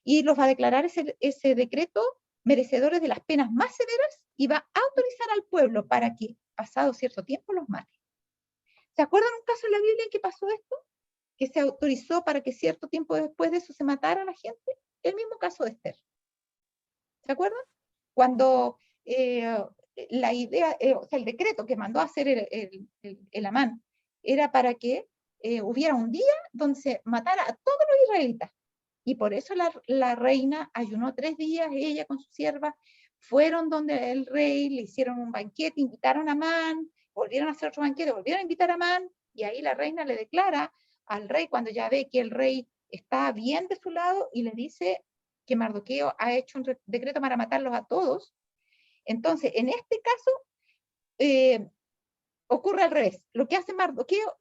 y los va a declarar ese decreto merecedores de las penas más severas y va a autorizar al pueblo para que, pasado cierto tiempo, los mate. ¿Se acuerdan un caso en la Biblia en que pasó esto? Que se autorizó para que cierto tiempo después de eso se matara a la gente. El mismo caso de Esther. ¿Se acuerdan? Cuando la idea, o sea, el decreto que mandó a hacer el Amán era para que hubiera un día donde se matara a todos los israelitas. Y por eso la reina ayunó 3 días, ella con su sierva, fueron donde el rey, le hicieron un banquete, invitaron a Amán, volvieron a hacer otro banquete, volvieron a invitar a Amán, y ahí la reina le declara al rey, cuando ya ve que el rey está bien de su lado, y le dice que Mardoqueo ha hecho un decreto para matarlos a todos. Entonces, en este caso, ocurre al revés. Lo que hace Mardoqueo,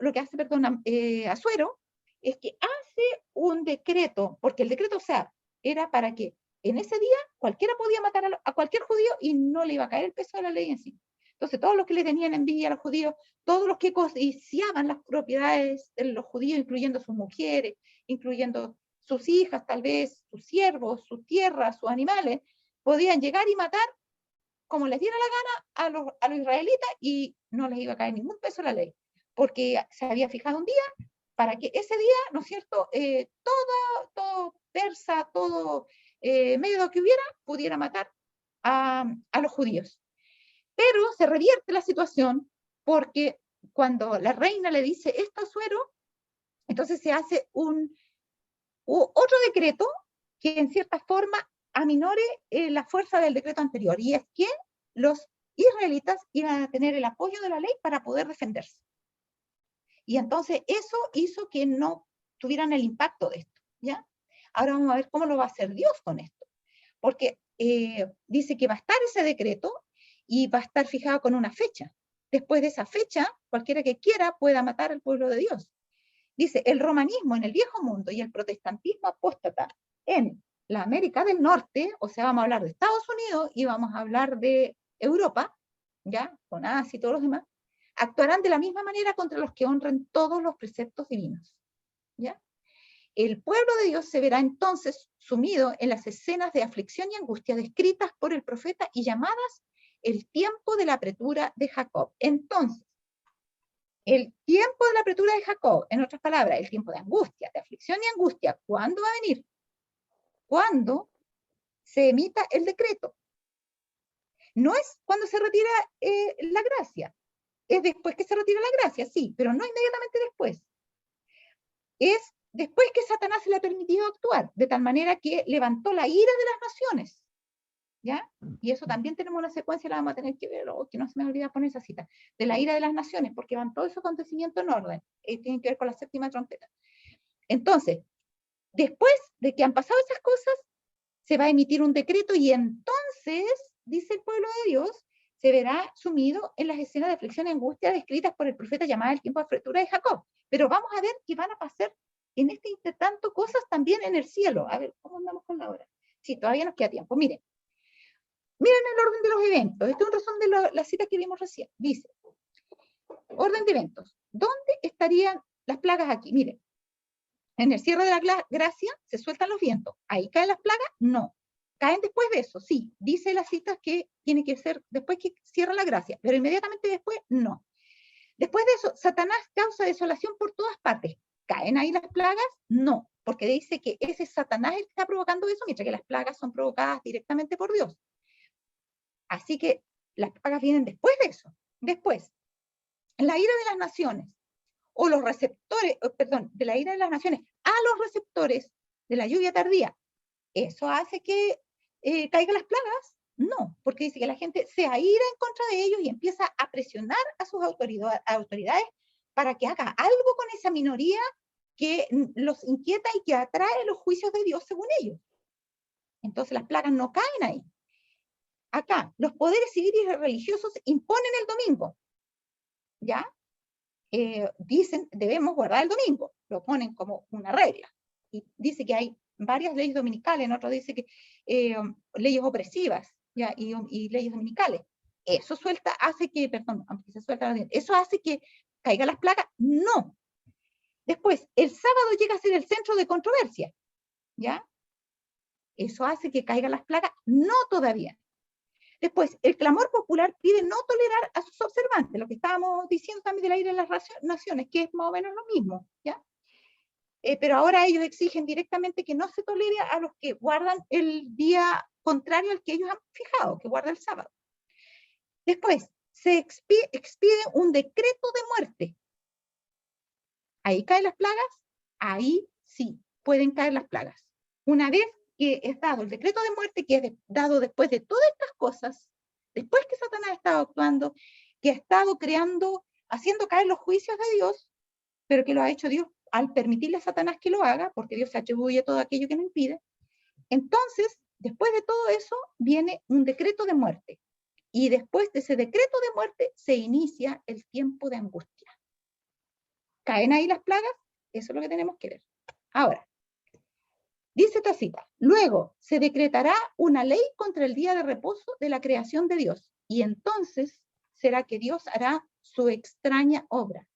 Asuero, es que hace un decreto, porque el decreto, o sea, era para que en ese día cualquiera podía matar a cualquier judío y no le iba a caer el peso de la ley en sí. Entonces, todos los que le tenían envidia a los judíos, todos los que codiciaban las propiedades de los judíos, incluyendo sus mujeres, incluyendo sus hijas, tal vez, sus siervos, sus tierras, sus animales, podían llegar y matar como les diera la gana a los israelitas y no les iba a caer ningún peso la ley, porque se había fijado un día para que ese día, ¿no es cierto?, todo persa, todo medio que hubiera, pudiera matar a los judíos. Pero se revierte la situación porque cuando la reina le dice esto a Asuero, entonces se hace otro decreto que en cierta forma aminore la fuerza del decreto anterior, y es que los israelitas iban a tener el apoyo de la ley para poder defenderse. Y entonces eso hizo que no tuvieran el impacto de esto, ¿ya? Ahora vamos a ver cómo lo va a hacer Dios con esto, porque dice que va a estar ese decreto y va a estar fijado con una fecha. Después de esa fecha, cualquiera que quiera pueda matar al pueblo de Dios. Dice, el romanismo en el viejo mundo y el protestantismo apóstata en la América del Norte, o sea, vamos a hablar de Estados Unidos y vamos a hablar de Europa, ¿ya? Con Asia y todos los demás, actuarán de la misma manera contra los que honren todos los preceptos divinos, ¿ya? El pueblo de Dios se verá entonces sumido en las escenas de aflicción y angustia descritas por el profeta y llamadas el tiempo de la apretura de Jacob. Entonces, el tiempo de la apretura de Jacob, en otras palabras, el tiempo de angustia, de aflicción y angustia, ¿cuándo va a venir? Cuando se emita el decreto. No es cuando se retira la gracia, es después que se retira la gracia, sí, pero no inmediatamente después. Es después que Satanás se le ha permitido actuar, de tal manera que levantó la ira de las naciones, ¿ya? Y eso también tenemos una secuencia, la vamos a tener que ver, que no se me olvida poner esa cita, de la ira de las naciones, porque van todos esos acontecimientos en orden, tienen que ver con la séptima trompeta. Entonces, después de que han pasado esas cosas, se va a emitir un decreto y entonces, dice el pueblo de Dios, se verá sumido en las escenas de aflicción y angustia descritas por el profeta llamada el tiempo de apretura de Jacob. Pero vamos a ver que van a pasar en este intertanto cosas también en el cielo. A ver, ¿cómo andamos con la hora? Sí, todavía nos queda tiempo. Miren el orden de los eventos. Este es un resumen de las citas que vimos recién. Dice, orden de eventos. ¿Dónde estarían las plagas aquí? Miren, en el cierre de la gracia se sueltan los vientos. ¿Ahí caen las plagas? No. Caen después de eso, sí. Dice las citas que tiene que ser después que cierra la gracia, pero inmediatamente después, no. Después de eso, Satanás causa desolación por todas partes. ¿Caen ahí las plagas? No, porque dice que ese Satanás el que está provocando eso, mientras que las plagas son provocadas directamente por Dios. Así que las plagas vienen después de eso. Después, la ira de las naciones, o los receptores, perdón, de la ira de las naciones a los receptores de la lluvia tardía. ¿Eso hace que caigan las plagas? No, porque dice que la gente se aira en contra de ellos y empieza a presionar a sus autoridades para que haga algo con esa minoría que los inquieta y que atrae los juicios de Dios según ellos. Entonces las plagas no caen ahí. Acá, los poderes civiles y religiosos imponen el domingo, ¿ya? Dicen, debemos guardar el domingo, lo ponen como una regla. Y dice que hay varias leyes dominicales, en otro dice que leyes opresivas, ¿ya? Y leyes dominicales. Eso hace que, perdón, aunque se suelta, eso hace que caigan las plagas, no. Después, el sábado llega a ser el centro de controversia, ¿ya? Eso hace que caigan las plagas, no todavía. Después, el clamor popular pide no tolerar a sus observantes, lo que estábamos diciendo también de la ira de las naciones, que es más o menos lo mismo, ¿ya? Pero ahora ellos exigen directamente que no se tolere a los que guardan el día contrario al que ellos han fijado, que guarda el sábado. Después, se expide un decreto de muerte. ¿Ahí caen las plagas? Ahí sí, pueden caer las plagas. Una vez que es dado el decreto de muerte, que es dado después de todas estas cosas, después que Satanás ha estado actuando, que ha estado creando, haciendo caer los juicios de Dios, pero que lo ha hecho Dios al permitirle a Satanás que lo haga, porque Dios se atribuye todo aquello que no impide. Entonces, después de todo eso, viene un decreto de muerte. Y después de ese decreto de muerte, se inicia el tiempo de angustia. ¿Caen ahí las plagas? Eso es lo que tenemos que ver. Ahora, dice esta cita, luego se decretará una ley contra el día de reposo de la creación de Dios, y entonces será que Dios hará su extraña obra,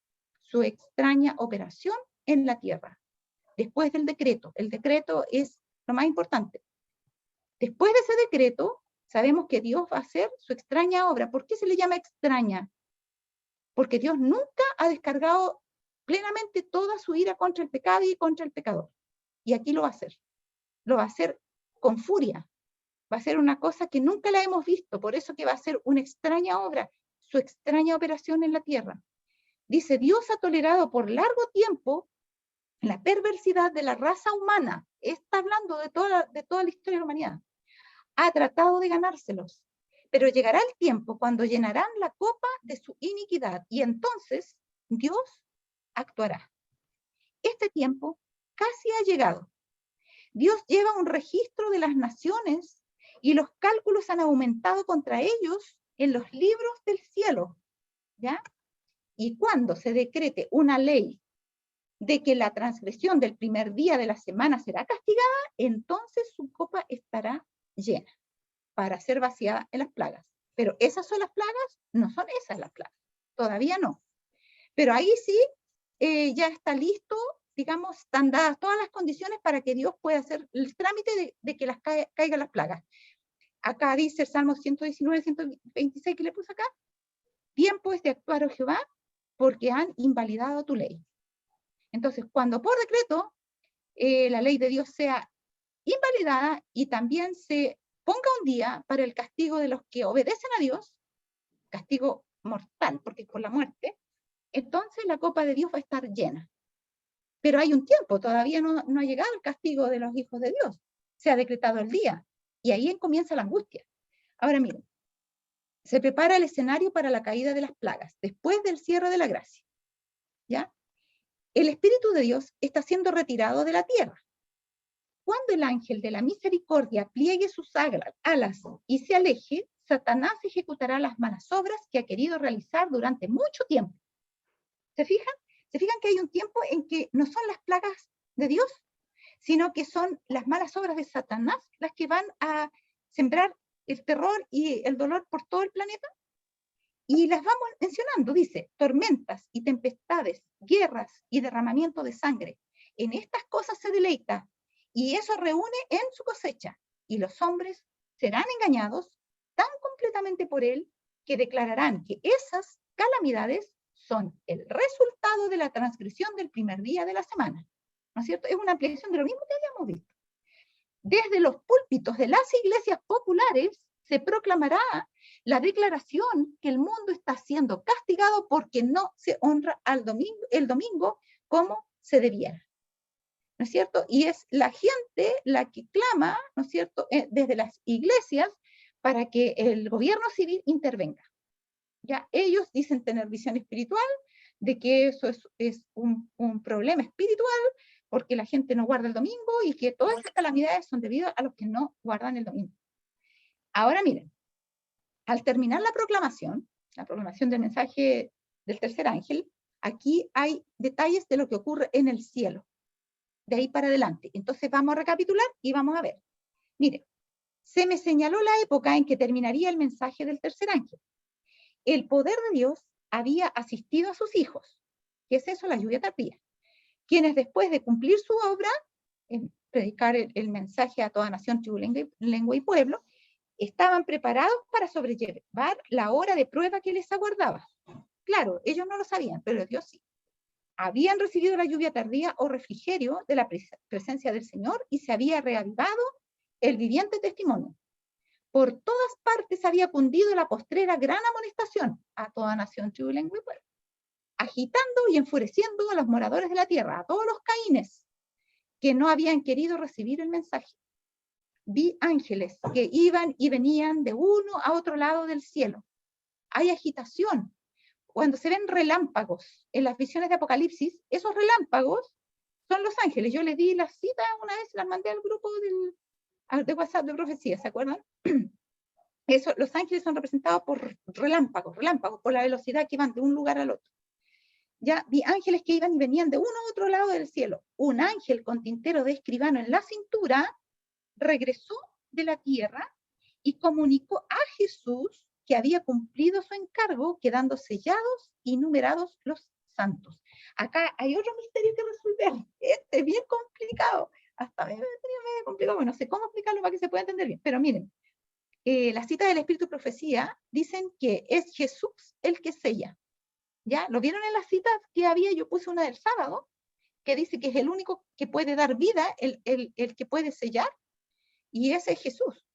su extraña operación en la tierra. Después del decreto, el decreto es lo más importante. Después de ese decreto, sabemos que Dios va a hacer su extraña obra. ¿Por qué se le llama extraña? Porque Dios nunca ha descargado plenamente toda su ira contra el pecado y contra el pecador. Y aquí lo va a hacer. Lo va a hacer con furia. Va a ser una cosa que nunca la hemos visto. Por eso que va a ser una extraña obra, su extraña operación en la tierra. Dice, Dios ha tolerado por largo tiempo la perversidad de la raza humana. Está hablando de toda la historia de la humanidad. Ha tratado de ganárselos. Pero llegará el tiempo cuando llenarán la copa de su iniquidad y entonces Dios actuará. Este tiempo casi ha llegado. Dios lleva un registro de las naciones y los cálculos han aumentado contra ellos en los libros del cielo, ¿ya? Y cuando se decrete una ley de que la transgresión del primer día de la semana será castigada, entonces su copa estará llena para ser vaciada en las plagas. Pero esas son las plagas, no son esas las plagas, todavía no. Pero ahí sí, ya está listo digamos, están dadas todas las condiciones para que Dios pueda hacer el trámite de que caigan las plagas. Acá dice el Salmo 119, 126 que le puse acá, tiempo es de actuar, oh Jehová, porque han invalidado tu ley. Entonces, cuando por decreto la ley de Dios sea invalidada y también se ponga un día para el castigo de los que obedecen a Dios, castigo mortal, porque es por la muerte, entonces la copa de Dios va a estar llena. Pero hay un tiempo, todavía no ha llegado el castigo de los hijos de Dios. Se ha decretado el día, y ahí comienza la angustia. Ahora miren, se prepara el escenario para la caída de las plagas, después del cierre de la gracia. ¿Ya? El Espíritu de Dios está siendo retirado de la tierra. Cuando el ángel de la misericordia pliegue sus alas y se aleje, Satanás ejecutará las malas obras que ha querido realizar durante mucho tiempo. ¿Se fijan? ¿Se fijan que hay un tiempo en que no son las plagas de Dios, sino que son las malas obras de Satanás las que van a sembrar el terror y el dolor por todo el planeta? Y las vamos mencionando, dice, tormentas y tempestades, guerras y derramamiento de sangre. En estas cosas se deleita, y eso reúne en su cosecha, y los hombres serán engañados tan completamente por él que declararán que esas calamidades son el resultado de la transgresión del primer día de la semana. ¿No es cierto? Es una ampliación de lo mismo que habíamos visto. Desde los púlpitos de las iglesias populares se proclamará la declaración que el mundo está siendo castigado porque no se honra el domingo como se debiera. ¿No es cierto? Y es la gente la que clama, ¿no es cierto?, desde las iglesias para que el gobierno civil intervenga. Ya ellos dicen tener visión espiritual, de que eso es un problema espiritual, porque la gente no guarda el domingo y que todas estas calamidades son debido a los que no guardan el domingo. Ahora miren, al terminar la proclamación del mensaje del tercer ángel, aquí hay detalles de lo que ocurre en el cielo, de ahí para adelante. Entonces vamos a recapitular y vamos a ver. Miren, se me señaló la época en que terminaría el mensaje del tercer ángel. El poder de Dios había asistido a sus hijos. ¿Qué es eso? La lluvia tardía. Quienes después de cumplir su obra, en predicar el mensaje a toda nación, tribu, lengua y pueblo, estaban preparados para sobrellevar la hora de prueba que les aguardaba. Claro, ellos no lo sabían, pero Dios sí. Habían recibido la lluvia tardía o refrigerio de la presencia del Señor y se había reavivado el viviente testimonio. Por todas partes había cundido la postrera gran amonestación a toda nación, tribu, lengua y pueblo, agitando y enfureciendo a los moradores de la tierra, a todos los caínes que no habían querido recibir el mensaje. Vi ángeles que iban y venían de uno a otro lado del cielo. Hay agitación. Cuando se ven relámpagos en las visiones de Apocalipsis, esos relámpagos son los ángeles. Yo les di las citas una vez, las mandé al grupo de WhatsApp de profecía, ¿se acuerdan? Eso, los ángeles son representados por relámpagos, por la velocidad que van de un lugar al otro. Ya vi ángeles que iban y venían de uno a otro lado del cielo. Un ángel con tintero de escribano en la cintura regresó de la tierra y comunicó a Jesús que había cumplido su encargo, quedando sellados y numerados los santos. Acá hay otro misterio que resolver. Este es bien complicado. Hasta me tenía medio complicado, bueno, no sé cómo explicarlo para que se pueda entender bien. Pero miren, las citas del Espíritu y Profecía dicen que es Jesús el que sella. ¿Ya? ¿Lo vieron en las citas que había? Yo puse una del sábado, que dice que es el único que puede dar vida, el que puede sellar, y ese es Jesús.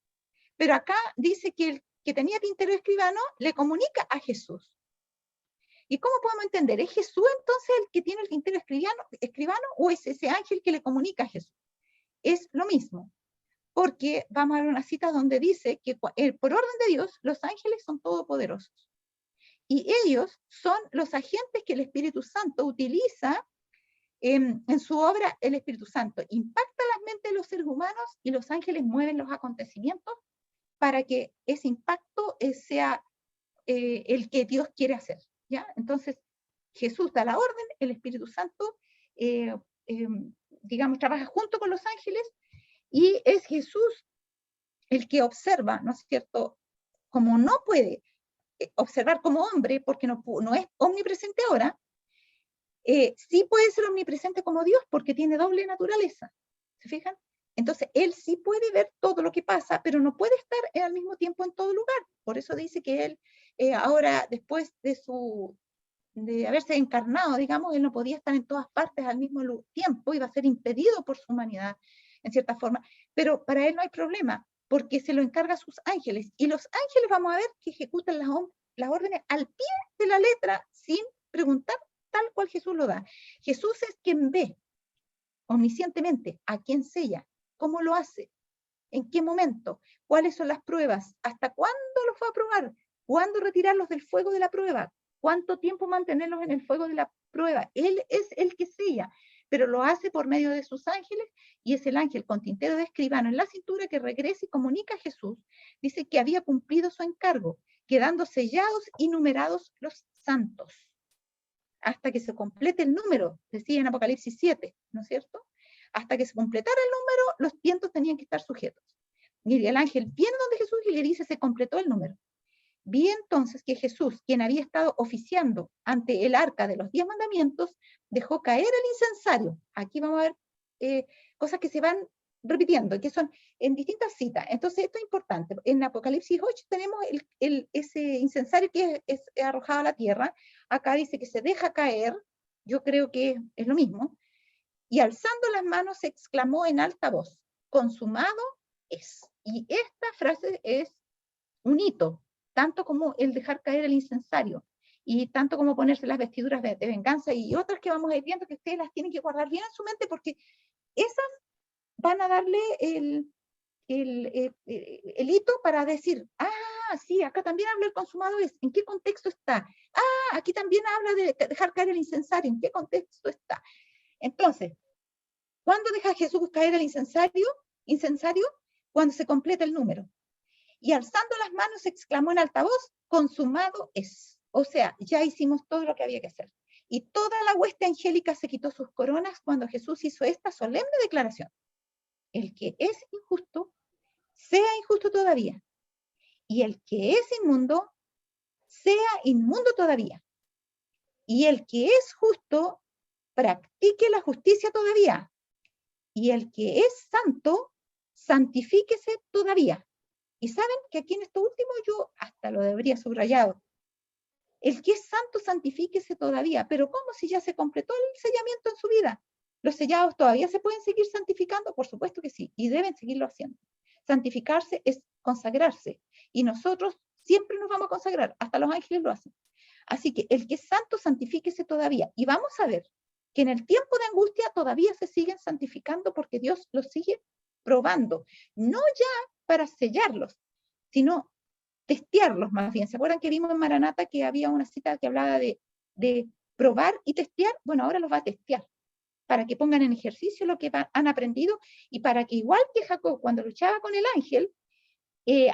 Pero acá dice que el que tenía tintero escribano le comunica a Jesús. ¿Y cómo podemos entender? ¿Es Jesús entonces el que tiene el tintero escribano o es ese ángel que le comunica a Jesús? Es lo mismo, porque vamos a ver una cita donde dice que por orden de Dios los ángeles son todopoderosos. Y ellos son los agentes que el Espíritu Santo utiliza en su obra. El Espíritu Santo impacta las mentes de los seres humanos y los ángeles mueven los acontecimientos para que ese impacto sea el que Dios quiere hacer. ¿Ya? Entonces, Jesús da la orden, el Espíritu Santo, digamos, trabaja junto con los ángeles y es Jesús el que observa, ¿no es cierto? Como no puede observar como hombre, porque no es omnipresente ahora, sí puede ser omnipresente como Dios porque tiene doble naturaleza. ¿Se fijan? Entonces, él sí puede ver todo lo que pasa, pero no puede estar al mismo tiempo en todo lugar. Por eso dice que él, ahora, después de haberse encarnado, digamos, él no podía estar en todas partes al mismo tiempo, iba a ser impedido por su humanidad, en cierta forma. Pero para él no hay problema, porque se lo encarga a sus ángeles. Y los ángeles vamos a ver que ejecutan las órdenes al pie de la letra, sin preguntar, tal cual Jesús lo da. Jesús es quien ve omniscientemente a quien sella, cómo lo hace, en qué momento, cuáles son las pruebas, hasta cuándo los va a probar, cuándo retirarlos del fuego de la prueba, cuánto tiempo mantenerlos en el fuego de la prueba. Él es el que sella, pero lo hace por medio de sus ángeles, y es el ángel con tintero de escribano en la cintura que regresa y comunica a Jesús. Dice que había cumplido su encargo, quedando sellados y numerados los santos, hasta que se complete el número, decía en Apocalipsis 7, ¿no es cierto? Hasta que se completara el número, los vientos tenían que estar sujetos. Y el ángel viene donde Jesús y le dice, se completó el número. Vi entonces que Jesús, quien había estado oficiando ante el arca de los 10 mandamientos, dejó caer el incensario. Aquí vamos a ver cosas que se van repitiendo, que son en distintas citas. Entonces esto es importante. En Apocalipsis 8 tenemos ese incensario que es arrojado a la tierra. Acá dice que se deja caer, yo creo que es lo mismo. Y alzando las manos exclamó en alta voz, consumado es. Y esta frase es un hito, tanto como el dejar caer el incensario, y tanto como ponerse las vestiduras de venganza, y otras que vamos a ir viendo que ustedes las tienen que guardar bien en su mente, porque esas van a darle el hito para decir, sí, acá también habla el consumado es, ¿en qué contexto está? Aquí también habla de dejar caer el incensario, ¿en qué contexto está? Entonces, ¿cuándo deja Jesús caer el incensario? Cuando se completa el número. Y alzando las manos exclamó en alta voz, consumado es. O sea, ya hicimos todo lo que había que hacer. Y toda la hueste angélica se quitó sus coronas cuando Jesús hizo esta solemne declaración. El que es injusto, sea injusto todavía. Y el que es inmundo, sea inmundo todavía. Y el que es justo, practique la justicia todavía. Y el que es santo, santifíquese todavía. Y saben que aquí en esto último yo hasta lo debería subrayado. El que es santo, santifíquese todavía. Pero ¿cómo si ya se completó el sellamiento en su vida? ¿Los sellados todavía se pueden seguir santificando? Por supuesto que sí, y deben seguirlo haciendo. Santificarse es consagrarse. Y nosotros siempre nos vamos a consagrar, hasta los ángeles lo hacen. Así que el que es santo, santifíquese todavía. Y vamos a ver que en el tiempo de angustia todavía se siguen santificando porque Dios los sigue probando. No ya para sellarlos, sino testearlos más bien. ¿Se acuerdan que vimos en Maranata que había una cita que hablaba de probar y testear? Bueno, ahora los va a testear para que pongan en ejercicio lo que han aprendido y para que, igual que Jacob cuando luchaba con el ángel,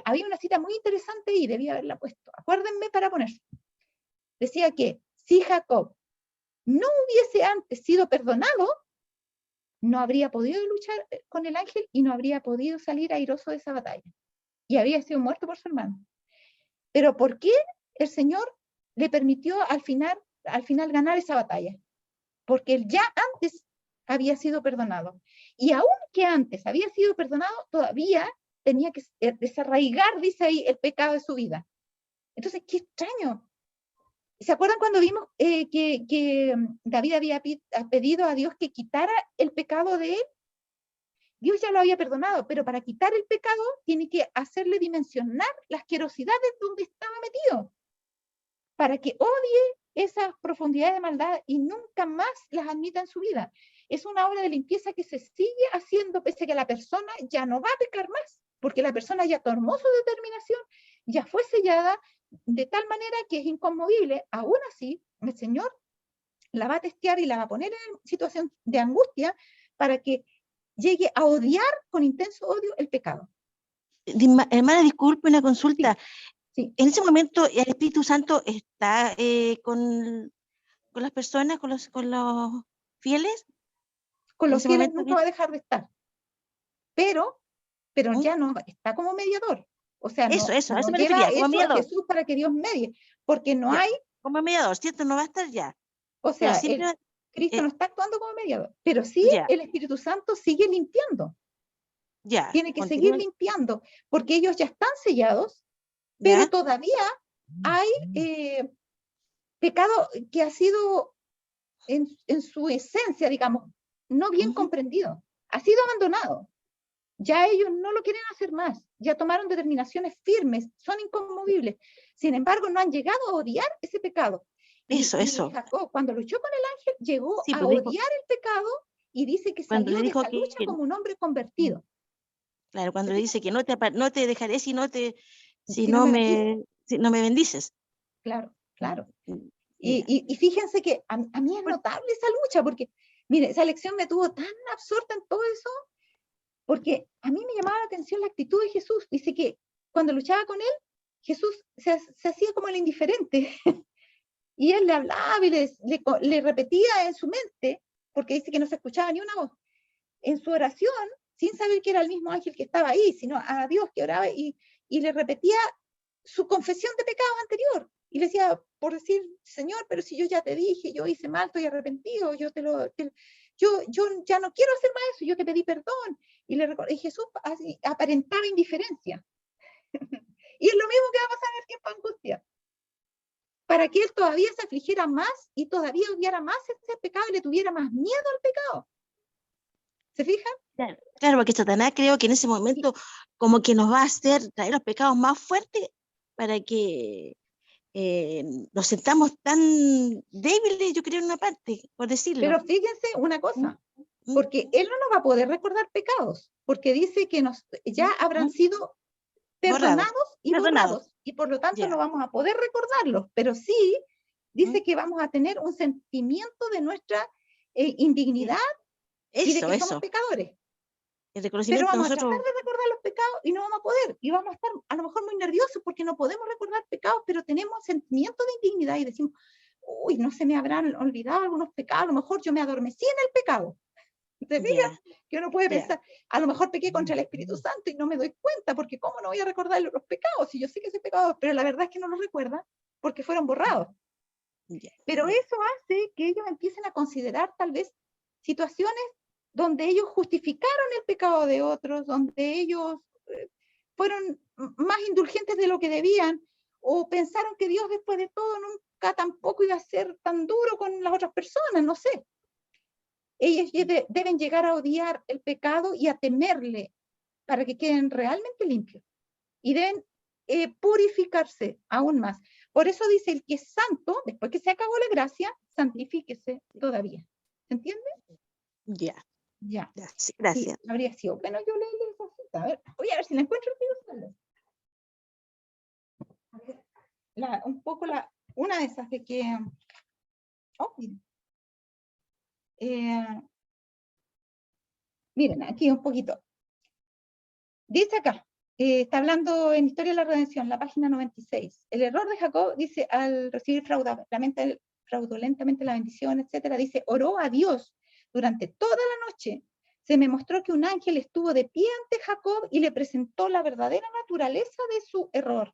había una cita muy interesante y debía haberla puesto. Acuérdenme para ponerse. Decía que si Jacob no hubiese antes sido perdonado, no habría podido luchar con el ángel y no habría podido salir airoso de esa batalla. Y había sido muerto por su hermano. Pero ¿por qué el Señor le permitió al final ganar esa batalla? Porque él ya antes había sido perdonado. Y aunque antes había sido perdonado, todavía tenía que desarraigar, dice ahí, el pecado de su vida. Entonces, qué extraño. ¿Se acuerdan cuando vimos que David había pedido a Dios que quitara el pecado de él? Dios ya lo había perdonado, pero para quitar el pecado tiene que hacerle dimensionar las asquerosidades donde estaba metido, para que odie esas profundidades de maldad y nunca más las admita en su vida. Es una obra de limpieza que se sigue haciendo pese a que la persona ya no va a pecar más, porque la persona ya tomó su determinación, ya fue sellada de tal manera que es inconmovible. Aún así, el Señor la va a testear y la va a poner en situación de angustia para que llegue a odiar con intenso odio el pecado. Hermana, disculpe una consulta. Sí. En ese momento el Espíritu Santo está con las personas, con los fieles. Con los fieles momento nunca va a dejar de estar. Pero ya no está como mediador. O sea, eso no me lleva refería, como eso a mediador. Jesús para que Dios medie, porque no Ya, hay... como mediador, ¿cierto? No va a estar ya. O sea, siempre Cristo no está actuando como mediador, pero sí ya, el Espíritu Santo sigue limpiando, ya, tiene que seguir continúa, limpiando, porque ellos ya están sellados, pero ya, todavía hay pecado que ha sido en su esencia, digamos, no bien ujú, comprendido, ha sido abandonado. Ya ellos no lo quieren hacer más, ya tomaron determinaciones firmes, son inconmovibles. Sin embargo, no han llegado a odiar ese pecado. Y eso, Jacob, cuando luchó con el ángel, llegó sí, a pues dijo, odiar el pecado y dice que cuando salió le de dijo esa lucha que, como un hombre mm, convertido. claro, cuando ¿Se le fijan? dice que no te dejaré si Si no no me bendice, si no me bendices. claro, claro. Mm, Y, ya, y, y fíjense que a mí es bueno, notable esa lucha, porque, mire, esa lección me tuvo tan absorta en todo eso, porque a mí me llamaba la atención la actitud de Jesús. Dice que cuando luchaba con él, Jesús se hacía como el indiferente. Y él le hablaba y le repetía en su mente, porque dice que no se escuchaba ni una voz, en su oración, sin saber que era el mismo ángel que estaba ahí, sino a Dios que oraba y le repetía su confesión de pecado anterior. Y le decía, por decir, Señor, pero si yo ya te dije, yo hice mal, estoy arrepentido, yo ya no quiero hacer más eso, yo te pedí perdón. Y Jesús aparentaba indiferencia. Y es lo mismo que va a pasar en el tiempo de angustia, para que él todavía se afligiera más y todavía odiara más ese pecado y le tuviera más miedo al pecado. ¿Se fijan? claro, claro, porque Satanás creo que en ese Y, momento como que nos va a hacer traer los pecados más fuertes para que eh, nos sentamos tan débiles, yo creo, en una parte, por decirlo. pero fíjense una Mm, cosa, mm, porque él no nos va a poder recordar pecados, porque dice que ya habrán mm, sido borrados, perdonados y perdonados, borrados, y por lo tanto no ya. vamos a poder recordarlos, pero sí Mm, dice que vamos a tener un sentimiento de nuestra eh, indignidad y de que somos eso, pecadores. el Pero reconocimiento de vamos a tratar nosotros, de recordar los pecados y no vamos a poder. Y vamos a estar a lo mejor muy nerviosos porque no podemos recordar pecados, pero tenemos sentimientos de indignidad y decimos, uy, no se me habrán olvidado algunos pecados, a lo mejor yo me adormecí en el pecado. ¿Te fijas? ya, Que uno puede ya, pensar, a lo mejor pequé contra el Espíritu Santo y no me doy cuenta, porque ¿cómo no voy a recordar los pecados? Si yo sé que soy pecador, pero la verdad es que no los recuerda porque fueron borrados. ya, Pero ya, eso hace que ellos empiecen a considerar tal vez situaciones donde ellos justificaron el pecado de otros, donde ellos fueron más indulgentes de lo que debían, o pensaron que Dios después de todo nunca tampoco iba a ser tan duro con las otras personas, no sé. Ellos deben llegar a odiar el pecado y a temerle para que queden realmente limpios. Y deben purificarse aún más. Por eso dice el que es santo, después que se acabó la gracia, santifíquese todavía. ¿Se entiende? ya, Ya. ya, sí, Sí, gracias. habría sido. Bueno, yo leí esa cita. A ver, voy a ver si la encuentro. Un poco una de esas de que. Oh, miren. Miren, aquí un poquito. Dice acá, está hablando en Historia de la Redención, la página 96. El error de Jacob, dice, al recibir fraudulentamente la bendición, etcétera, dice, oró a Dios durante toda la noche. Se me mostró que un ángel estuvo de pie ante Jacob y le presentó la verdadera naturaleza de su error.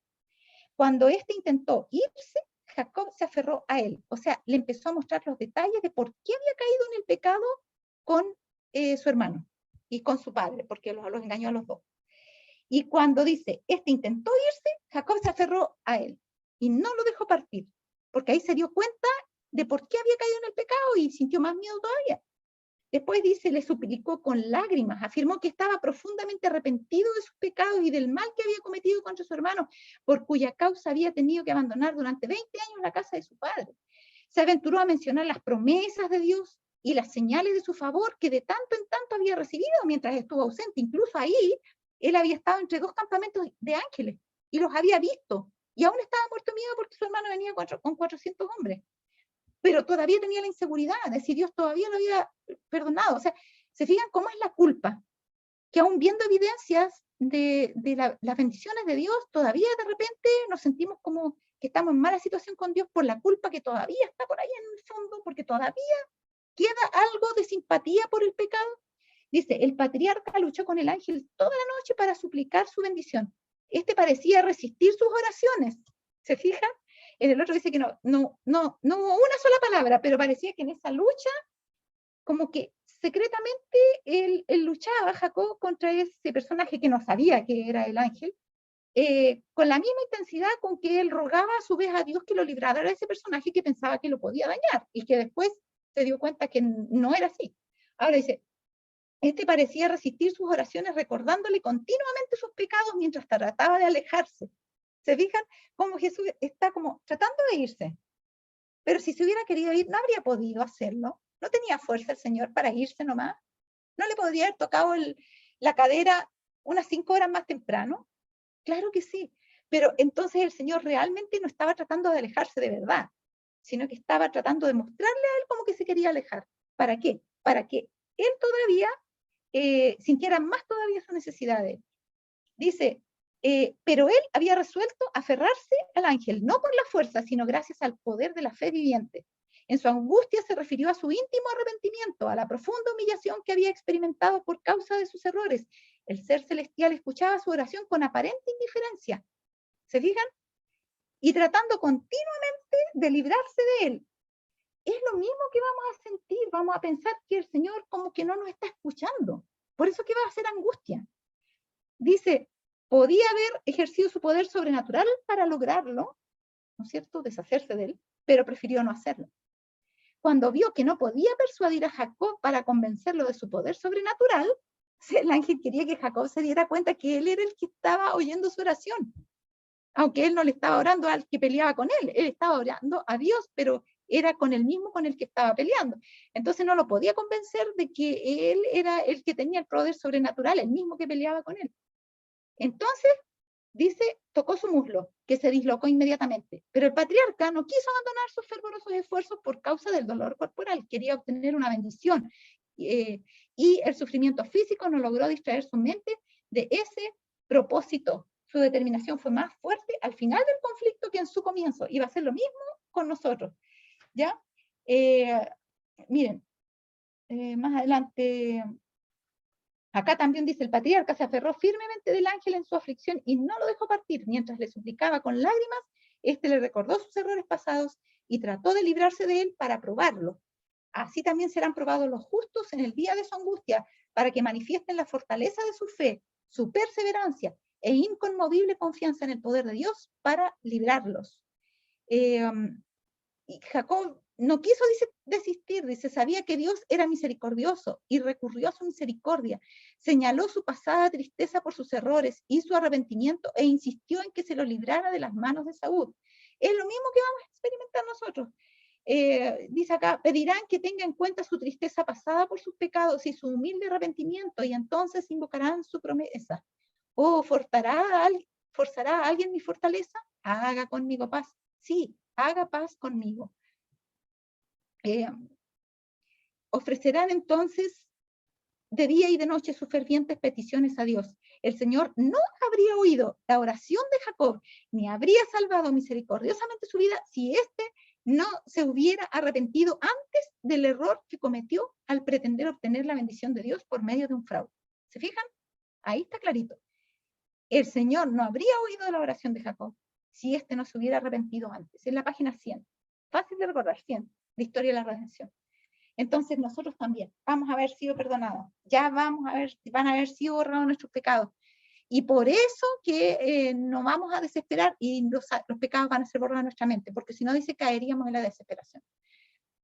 Cuando éste intentó irse, Jacob se aferró a él. O sea, le empezó a mostrar los detalles de por qué había caído en el pecado con su hermano y con su padre, porque los engañó a los dos. Y cuando dice, este intentó irse, Jacob se aferró a él y no lo dejó partir, porque ahí se dio cuenta de por qué había caído en el pecado y sintió más miedo todavía. Después dice, le suplicó con lágrimas, afirmó que estaba profundamente arrepentido de sus pecados y del mal que había cometido contra su hermano, por cuya causa había tenido que abandonar durante 20 años la casa de su padre. Se aventuró a mencionar las promesas de Dios y las señales de su favor que de tanto en tanto había recibido mientras estuvo ausente. Incluso ahí él había estado entre dos campamentos de ángeles y los había visto. Y aún estaba muerto miedo porque su hermano venía con 400 hombres. Pero todavía tenía la inseguridad de si Dios todavía lo había perdonado. O sea, ¿se fijan cómo es la culpa? Que aún viendo evidencias de las bendiciones de Dios, todavía de repente nos sentimos como que estamos en mala situación con Dios por la culpa que todavía está por ahí en el fondo, porque todavía queda algo de simpatía por el pecado. Dice, el patriarca luchó con el ángel toda la noche para suplicar su bendición. Este parecía resistir sus oraciones. ¿Se fijan? En el otro dice que no hubo una sola palabra, pero parecía que en esa lucha como que secretamente él luchaba, Jacob, contra ese personaje que no sabía que era el ángel, con la misma intensidad con que él rogaba a su vez a Dios que lo librara de ese personaje que pensaba que lo podía dañar y que después se dio cuenta que no era así. Ahora dice, este parecía resistir sus oraciones recordándole continuamente sus pecados mientras trataba de alejarse. ¿Se fijan cómo Jesús está como tratando de irse? Pero si se hubiera querido ir, no habría podido hacerlo. No tenía fuerza el Señor para irse nomás. No le podría haber tocado la cadera unas 5 horas más temprano. Claro que sí. Pero entonces el Señor realmente no estaba tratando de alejarse de verdad, sino que estaba tratando de mostrarle a él como que se quería alejar. ¿Para qué? Para que él todavía sintiera más todavía su necesidad de él. Dice, pero él había resuelto aferrarse al ángel, no por la fuerza, sino gracias al poder de la fe viviente. En su angustia se refirió a su íntimo arrepentimiento, a la profunda humillación que había experimentado por causa de sus errores. El ser celestial escuchaba su oración con aparente indiferencia. ¿Se fijan? Y tratando continuamente de librarse de él. Es lo mismo que vamos a sentir, vamos a pensar que el Señor como que no nos está escuchando. Por eso que va a ser angustia. Dice, podía haber ejercido su poder sobrenatural para lograrlo, ¿no es cierto?, deshacerse de él, pero prefirió no hacerlo. Cuando vio que no podía persuadir a Jacob para convencerlo de su poder sobrenatural, el ángel quería que Jacob se diera cuenta que él era el que estaba oyendo su oración. Aunque él no le estaba orando al que peleaba con él estaba orando a Dios, pero era con el mismo con el que estaba peleando. Entonces no lo podía convencer de que él era el que tenía el poder sobrenatural, el mismo que peleaba con él. Entonces, dice, tocó su muslo, que se dislocó inmediatamente. Pero el patriarca no quiso abandonar sus fervorosos esfuerzos por causa del dolor corporal, quería obtener una bendición. Y el sufrimiento físico no logró distraer su mente de ese propósito. Su determinación fue más fuerte al final del conflicto que en su comienzo. Iba a ser lo mismo con nosotros. ¿Ya? Miren, más adelante... Acá también dice, el patriarca se aferró firmemente del ángel en su aflicción y no lo dejó partir. Mientras le suplicaba con lágrimas, este le recordó sus errores pasados y trató de librarse de él para probarlo. Así también serán probados los justos en el día de su angustia, para que manifiesten la fortaleza de su fe, su perseverancia e inconmovible confianza en el poder de Dios para librarlos. Y Jacob no quiso desistir, dice, sabía que Dios era misericordioso y recurrió a su misericordia. Señaló su pasada tristeza por sus errores y su arrepentimiento e insistió en que se lo librara de las manos de Saúl. Es lo mismo que vamos a experimentar nosotros. Dice acá, pedirán que tenga en cuenta su tristeza pasada por sus pecados y su humilde arrepentimiento, y entonces invocarán su promesa. ¿O forzará a alguien mi fortaleza? Haga conmigo paz. Sí, haga paz conmigo. Ofrecerán entonces de día y de noche sus fervientes peticiones a Dios. El Señor no habría oído la oración de Jacob, ni habría salvado misericordiosamente su vida si éste no se hubiera arrepentido antes del error que cometió al pretender obtener la bendición de Dios por medio de un fraude. ¿Se fijan? Ahí está clarito. El Señor no habría oído la oración de Jacob si éste no se hubiera arrepentido antes. En la página 100. Fácil de recordar, 100, de Historia de la Redención. Entonces nosotros también vamos a haber sido perdonados, ya van a haber sido borrados nuestros pecados. Y por eso que no vamos a desesperar y los pecados van a ser borrados de nuestra mente, porque si no, dice, caeríamos en la desesperación.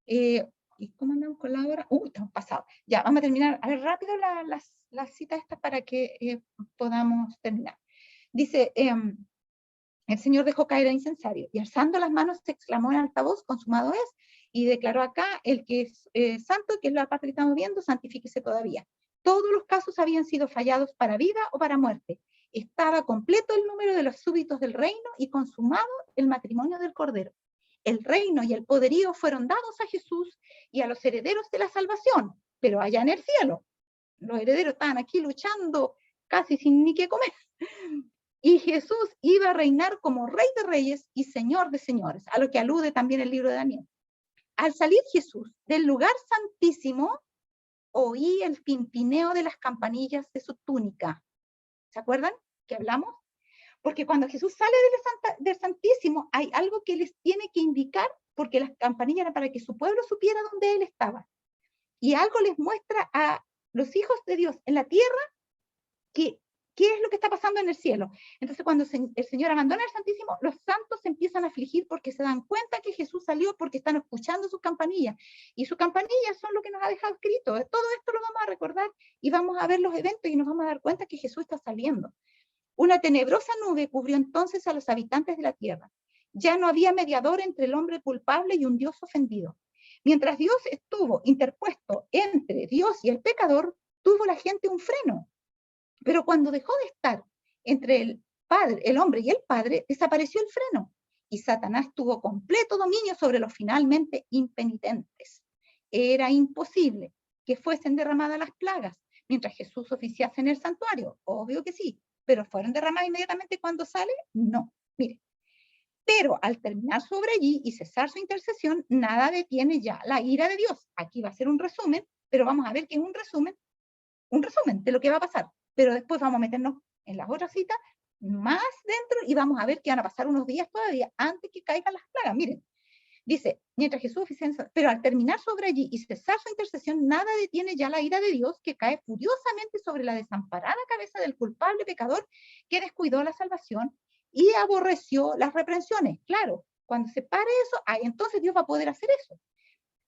¿Y cómo andamos con la hora? Estamos pasados. Ya, vamos a terminar. A ver, rápido las citas estas para que podamos terminar. Dice, el Señor dejó caer el incensario y alzando las manos se exclamó en alta voz, consumado es, y declaró acá, el que es santo, que es la parte que estamos viendo, santifíquese todavía. Todos los casos habían sido fallados para vida o para muerte. Estaba completo el número de los súbditos del reino y consumado el matrimonio del Cordero. El reino y el poderío fueron dados a Jesús y a los herederos de la salvación, pero allá en el cielo. Los herederos estaban aquí luchando casi sin ni qué comer. Y Jesús iba a reinar como Rey de Reyes y Señor de Señores, a lo que alude también el libro de Daniel. Al salir Jesús del lugar santísimo, oí el pimpineo de las campanillas de su túnica. ¿Se acuerdan que hablamos? Porque cuando Jesús sale del Santísimo, hay algo que les tiene que indicar, porque las campanillas eran para que su pueblo supiera dónde él estaba. y algo les muestra a los hijos de Dios en la tierra qué es lo que está pasando en el cielo. Entonces, cuando el Señor abandona el Santísimo, los santos se empiezan a afligir porque se dan cuenta que Jesús salió, porque están escuchando sus campanillas. Y sus campanillas son lo que nos ha dejado escrito. Todo esto lo vamos a recordar y vamos a ver los eventos y nos vamos a dar cuenta que Jesús está saliendo. Una tenebrosa nube cubrió entonces a los habitantes de la tierra. Ya no había mediador entre el hombre culpable y un Dios ofendido. Mientras Dios estuvo interpuesto entre Dios y el pecador, tuvo la gente un freno. Pero cuando dejó de estar entre el hombre y el Padre, desapareció el freno. Y Satanás tuvo completo dominio sobre los finalmente impenitentes. Era imposible que fuesen derramadas las plagas mientras Jesús oficiase en el santuario. Obvio que sí, pero ¿fueron derramadas inmediatamente cuando sale? No. Mire, pero al terminar sobre allí y cesar su intercesión, nada detiene ya la ira de Dios. Aquí va a ser un resumen, pero vamos a ver que es un resumen de lo que va a pasar. Pero después vamos a meternos en las otras citas más dentro y vamos a ver que van a pasar unos días todavía antes que caigan las plagas. Miren, dice, mientras Jesús oficia, pero al terminar sobre allí y cesar su intercesión, nada detiene ya la ira de Dios que cae furiosamente sobre la desamparada cabeza del culpable pecador que descuidó la salvación y aborreció las reprensiones. Claro, cuando se pare eso, ahí entonces Dios va a poder hacer eso.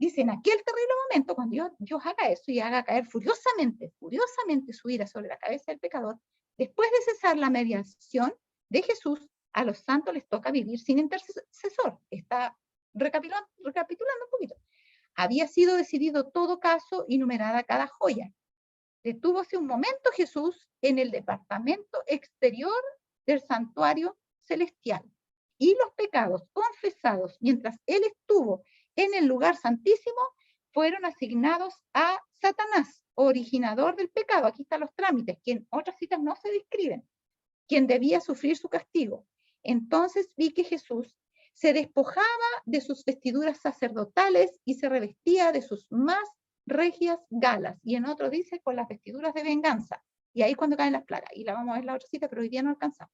Dice, en aquel terrible momento, cuando Dios haga eso y haga caer furiosamente su ira sobre la cabeza del pecador, después de cesar la mediación de Jesús, a los santos les toca vivir sin intercesor. Está recapitulando un poquito. Había sido decidido todo caso y numerada cada joya. Detúvose un momento Jesús en el departamento exterior del santuario celestial. Y los pecados confesados mientras él estuvo en el lugar santísimo fueron asignados a Satanás, originador del pecado. Aquí están los trámites, que en otras citas no se describen, quien debía sufrir su castigo. Entonces vi que Jesús se despojaba de sus vestiduras sacerdotales y se revestía de sus más regias galas. Y en otro dice, con las vestiduras de venganza. Y ahí cuando caen las plagas. Y la vamos a ver en la otra cita, pero hoy día no alcanzamos.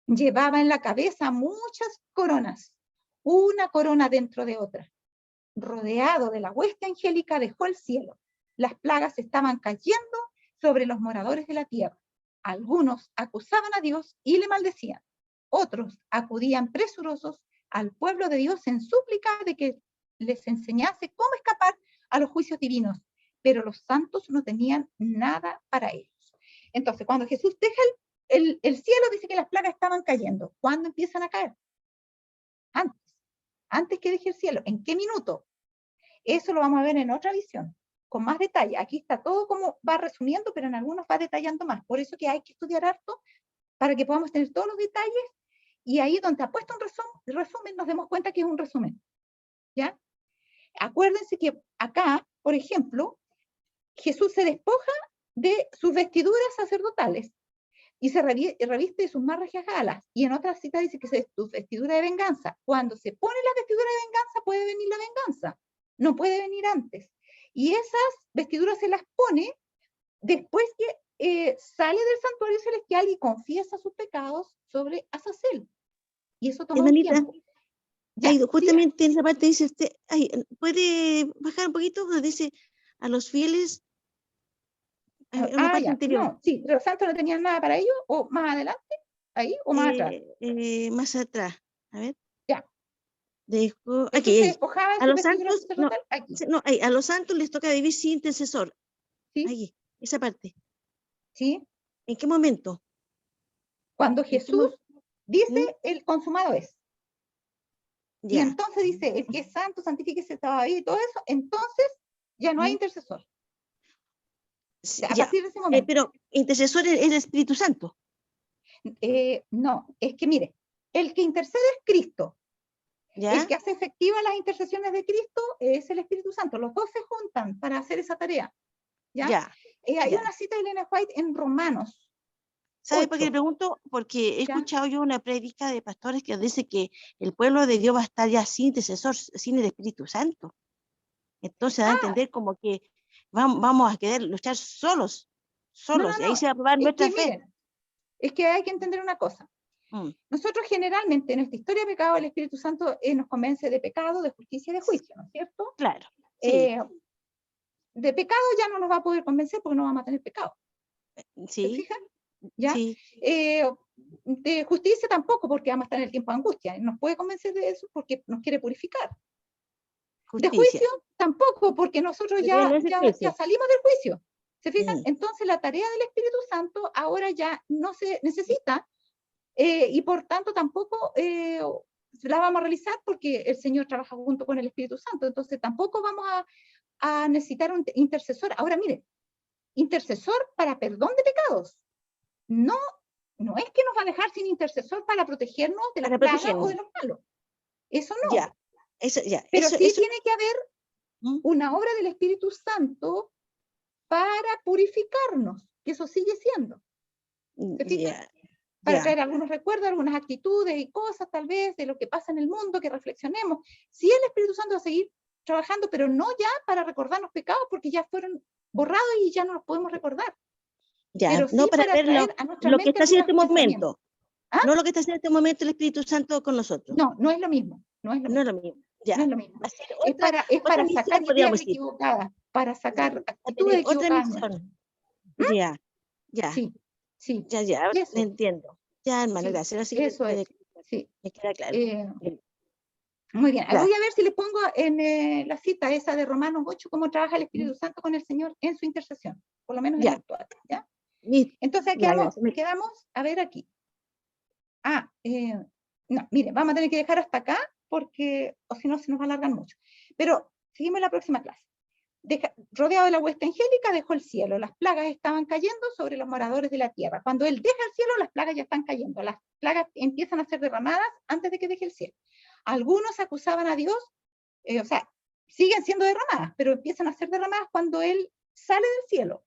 Llevaba en la cabeza muchas coronas, una corona dentro de otra. Rodeado de la hueste angélica dejó el cielo. Las plagas estaban cayendo sobre los moradores de la tierra. Algunos acusaban a Dios y le maldecían. Otros acudían presurosos al pueblo de Dios en súplica de que les enseñase cómo escapar a los juicios divinos. Pero los santos no tenían nada para ellos. Entonces, cuando Jesús deja el cielo, dice que las plagas estaban cayendo. ¿Cuándo empiezan a caer? Antes que deje el cielo. ¿En qué minuto? Eso lo vamos a ver en otra visión, con más detalle. Aquí está todo como va resumiendo, pero en algunos va detallando más. Por eso que hay que estudiar harto para que podamos tener todos los detalles y ahí donde ha puesto un resumen nos demos cuenta que es un resumen. ¿Ya? Acuérdense que acá, por ejemplo, Jesús se despoja de sus vestiduras sacerdotales y se reviste de sus más regias galas. Y en otra cita dice que es su vestidura de venganza. Cuando se pone la vestidura de venganza, puede venir la venganza. No puede venir antes. Y esas vestiduras se las pone después que sale del santuario celestial y confiesa sus pecados sobre Azazel. Y eso toma un tiempo. Ya, justamente en esa parte dice usted, ¿puede bajar un poquito? Donde dice a los fieles. Una parte anterior. No, sí, los santos no tenían nada para ellos, o más adelante, ahí, o más atrás. Más atrás, a ver. Ya. Dejo, aquí, se despojaba de a los santos, a los santos les toca vivir sin intercesor. ¿Sí? Aquí, esa parte. ¿Sí? ¿En qué momento? Cuando Jesús dice, el consumado es. Ya. Y entonces dice, el que es santo, santifíquese, estaba ahí y todo eso, entonces ya no hay intercesor. A partir de ese momento. Pero intercesor es el Espíritu Santo. No, es que mire, el que intercede es Cristo. ¿Ya? El que hace efectivas las intercesiones de Cristo es el Espíritu Santo. Los dos se juntan para hacer esa tarea. ¿Ya? Hay una cita de Elena White en Romanos. ¿Sabe por qué le pregunto? Porque he escuchado yo una prédica de pastores que dice que el pueblo de Dios va a estar ya sin intercesor, sin el Espíritu Santo. Entonces da a entender como que vamos a querer luchar solos. Y ahí se va a probar nuestra fe. Miren, es que hay que entender una cosa. Nosotros generalmente en nuestra historia de pecado, el Espíritu Santo nos convence de pecado, de justicia y de juicio, ¿no es cierto? Claro. Sí. de pecado ya no nos va a poder convencer porque no vamos a tener pecado. ¿Se Sí, fijan? ¿Ya? sí, De justicia tampoco, porque vamos a estar en el tiempo de angustia. Nos puede convencer de eso porque nos quiere purificar. De justicia. juicio tampoco, porque nosotros Pero ya no es el ya juicio. salimos del juicio. ¿Se fijan? Mm, Entonces la tarea del Espíritu Santo ahora ya no se necesita, y por tanto tampoco la vamos a realizar porque el Señor trabaja junto con el Espíritu Santo. Entonces tampoco vamos a necesitar un intercesor. Ahora miren, intercesor para perdón de pecados. No, no es que nos va a dejar sin intercesor para protegernos de las para plagas o protegernos. de los malos. Eso no. Ya, ya. Pero sí Eso, tiene que haber ¿Mm? una obra del Espíritu Santo para purificarnos, que eso sigue siendo. ¿Se fijan? Ya, Para ya. traer algunos recuerdos, algunas actitudes y cosas tal vez de lo que pasa en el mundo, que reflexionemos. Sí, el Espíritu Santo va a seguir trabajando, pero no ya para recordarnos pecados, porque ya fueron borrados y ya no los podemos recordar. Ya, Pero no sí para para ver traer a nuestra lo que mente está haciendo en algunos este pensamientos. momento. ¿Ah? No lo que está haciendo en este momento el Espíritu Santo con nosotros. No, no es lo mismo. No es lo No mismo. es lo mismo. Ya. No es lo mismo. Va a ser Es otra para misión, sacar ideas podríamos decir. equivocadas, para Ya, sacar va a actitudes tener otra equivocadas nuestras. misión. Ya, ya, Sí, sí. ya, ahora Eso, entiendo. Ya, hermano, sí, gracias. Ahora sí que eso es. Sí. me queda claro. Muy bien. Voy Gracias. a ver si les pongo en la cita esa de Romanos 8 cómo trabaja el Espíritu Santo con el Señor en su intercesión, por lo menos en la Ya, actual. ¿Ya? listo. Entonces Ya, gracias. quedamos a ver aquí. No, mire, vamos a tener que dejar hasta acá porque o si no se nos va a alargar mucho. Pero seguimos en la próxima clase. Rodeado de la hueste angélica, dejó el cielo. Las plagas estaban cayendo sobre los moradores de la tierra. Cuando él deja el cielo, las plagas ya están cayendo. Las plagas empiezan a ser derramadas antes de que deje el cielo. Algunos acusaban a Dios, o sea, siguen siendo derramadas, pero empiezan a ser derramadas cuando él sale del cielo.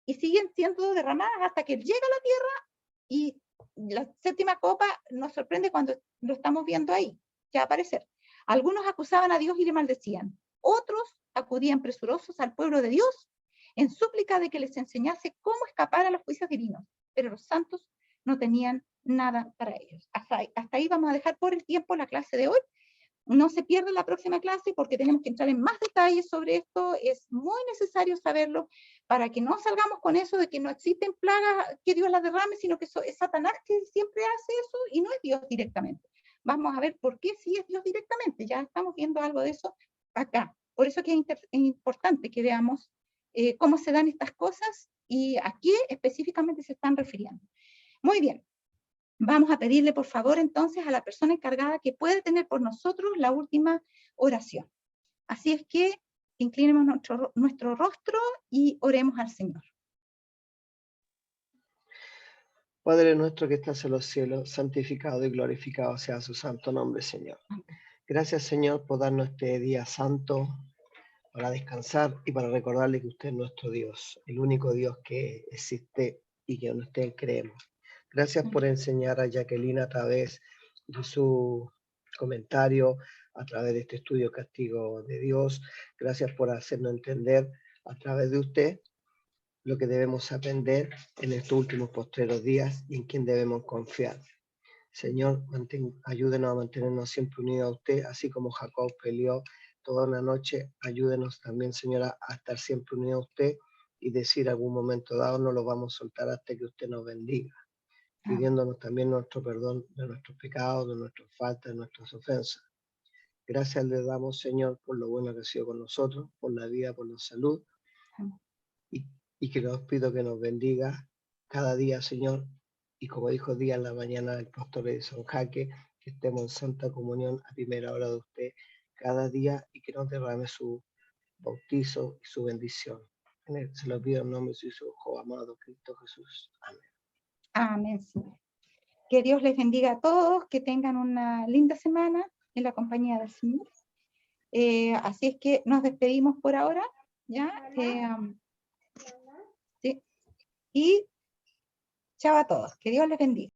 Y siguen siendo derramadas hasta que él llega a la tierra, y la séptima copa nos sorprende cuando lo estamos viendo ahí, ya va a aparecer. Algunos acusaban a Dios y le maldecían. Otros acudían presurosos al pueblo de Dios en súplica de que les enseñase cómo escapar a los juicios divinos. Pero los santos no tenían nada para ellos. Hasta ahí vamos a dejar por el tiempo la clase de hoy. No se pierda la próxima clase porque tenemos que entrar en más detalles sobre esto. Es muy necesario saberlo para que no salgamos con eso de que no existen plagas que Dios las derrame, sino que es Satanás que siempre hace eso y no es Dios directamente. Vamos a ver por qué sí es Dios directamente. Ya estamos viendo algo de eso acá. Por eso que es importante que veamos cómo se dan estas cosas y a qué específicamente se están refiriendo. Muy bien. Vamos a pedirle, por favor, entonces, a la persona encargada que puede tener por nosotros la última oración. Así es que inclinemos nuestro rostro y oremos al Señor. Padre nuestro que estás en los cielos, santificado y glorificado sea su santo nombre, Señor. Gracias, Señor, por darnos este día santo para descansar y para recordarle que usted es nuestro Dios, el único Dios que existe y que en usted creemos. Gracias por enseñar a Jacqueline a través de su comentario, a través de este estudio Castigo de Dios. Gracias por hacernos entender a través de usted lo que debemos aprender en estos últimos postreros días y en quién debemos confiar. Señor, ayúdenos a mantenernos siempre unidos a usted, así como Jacob peleó toda una noche. Ayúdenos también, Señora, a estar siempre unidos a usted y decir algún momento dado no lo vamos a soltar hasta que usted nos bendiga, pidiéndonos también nuestro perdón de nuestros pecados, de nuestras faltas, de nuestras ofensas. Gracias le damos, Señor, por lo bueno que ha sido con nosotros, por la vida, por la salud, y que nos pido que nos bendiga cada día, Señor, y como dijo día en la mañana el pastor Edison Jaque, que estemos en santa comunión a primera hora de usted cada día y que nos derrame su bautizo y su bendición. Se lo pido en nombre de su Hijo amado Cristo Jesús. Amén. Amén, Señor. Que Dios les bendiga a todos, que tengan una linda semana en la compañía del Señor. Así es que nos despedimos por ahora, ¿ya? Sí. Y chao a todos, que Dios les bendiga.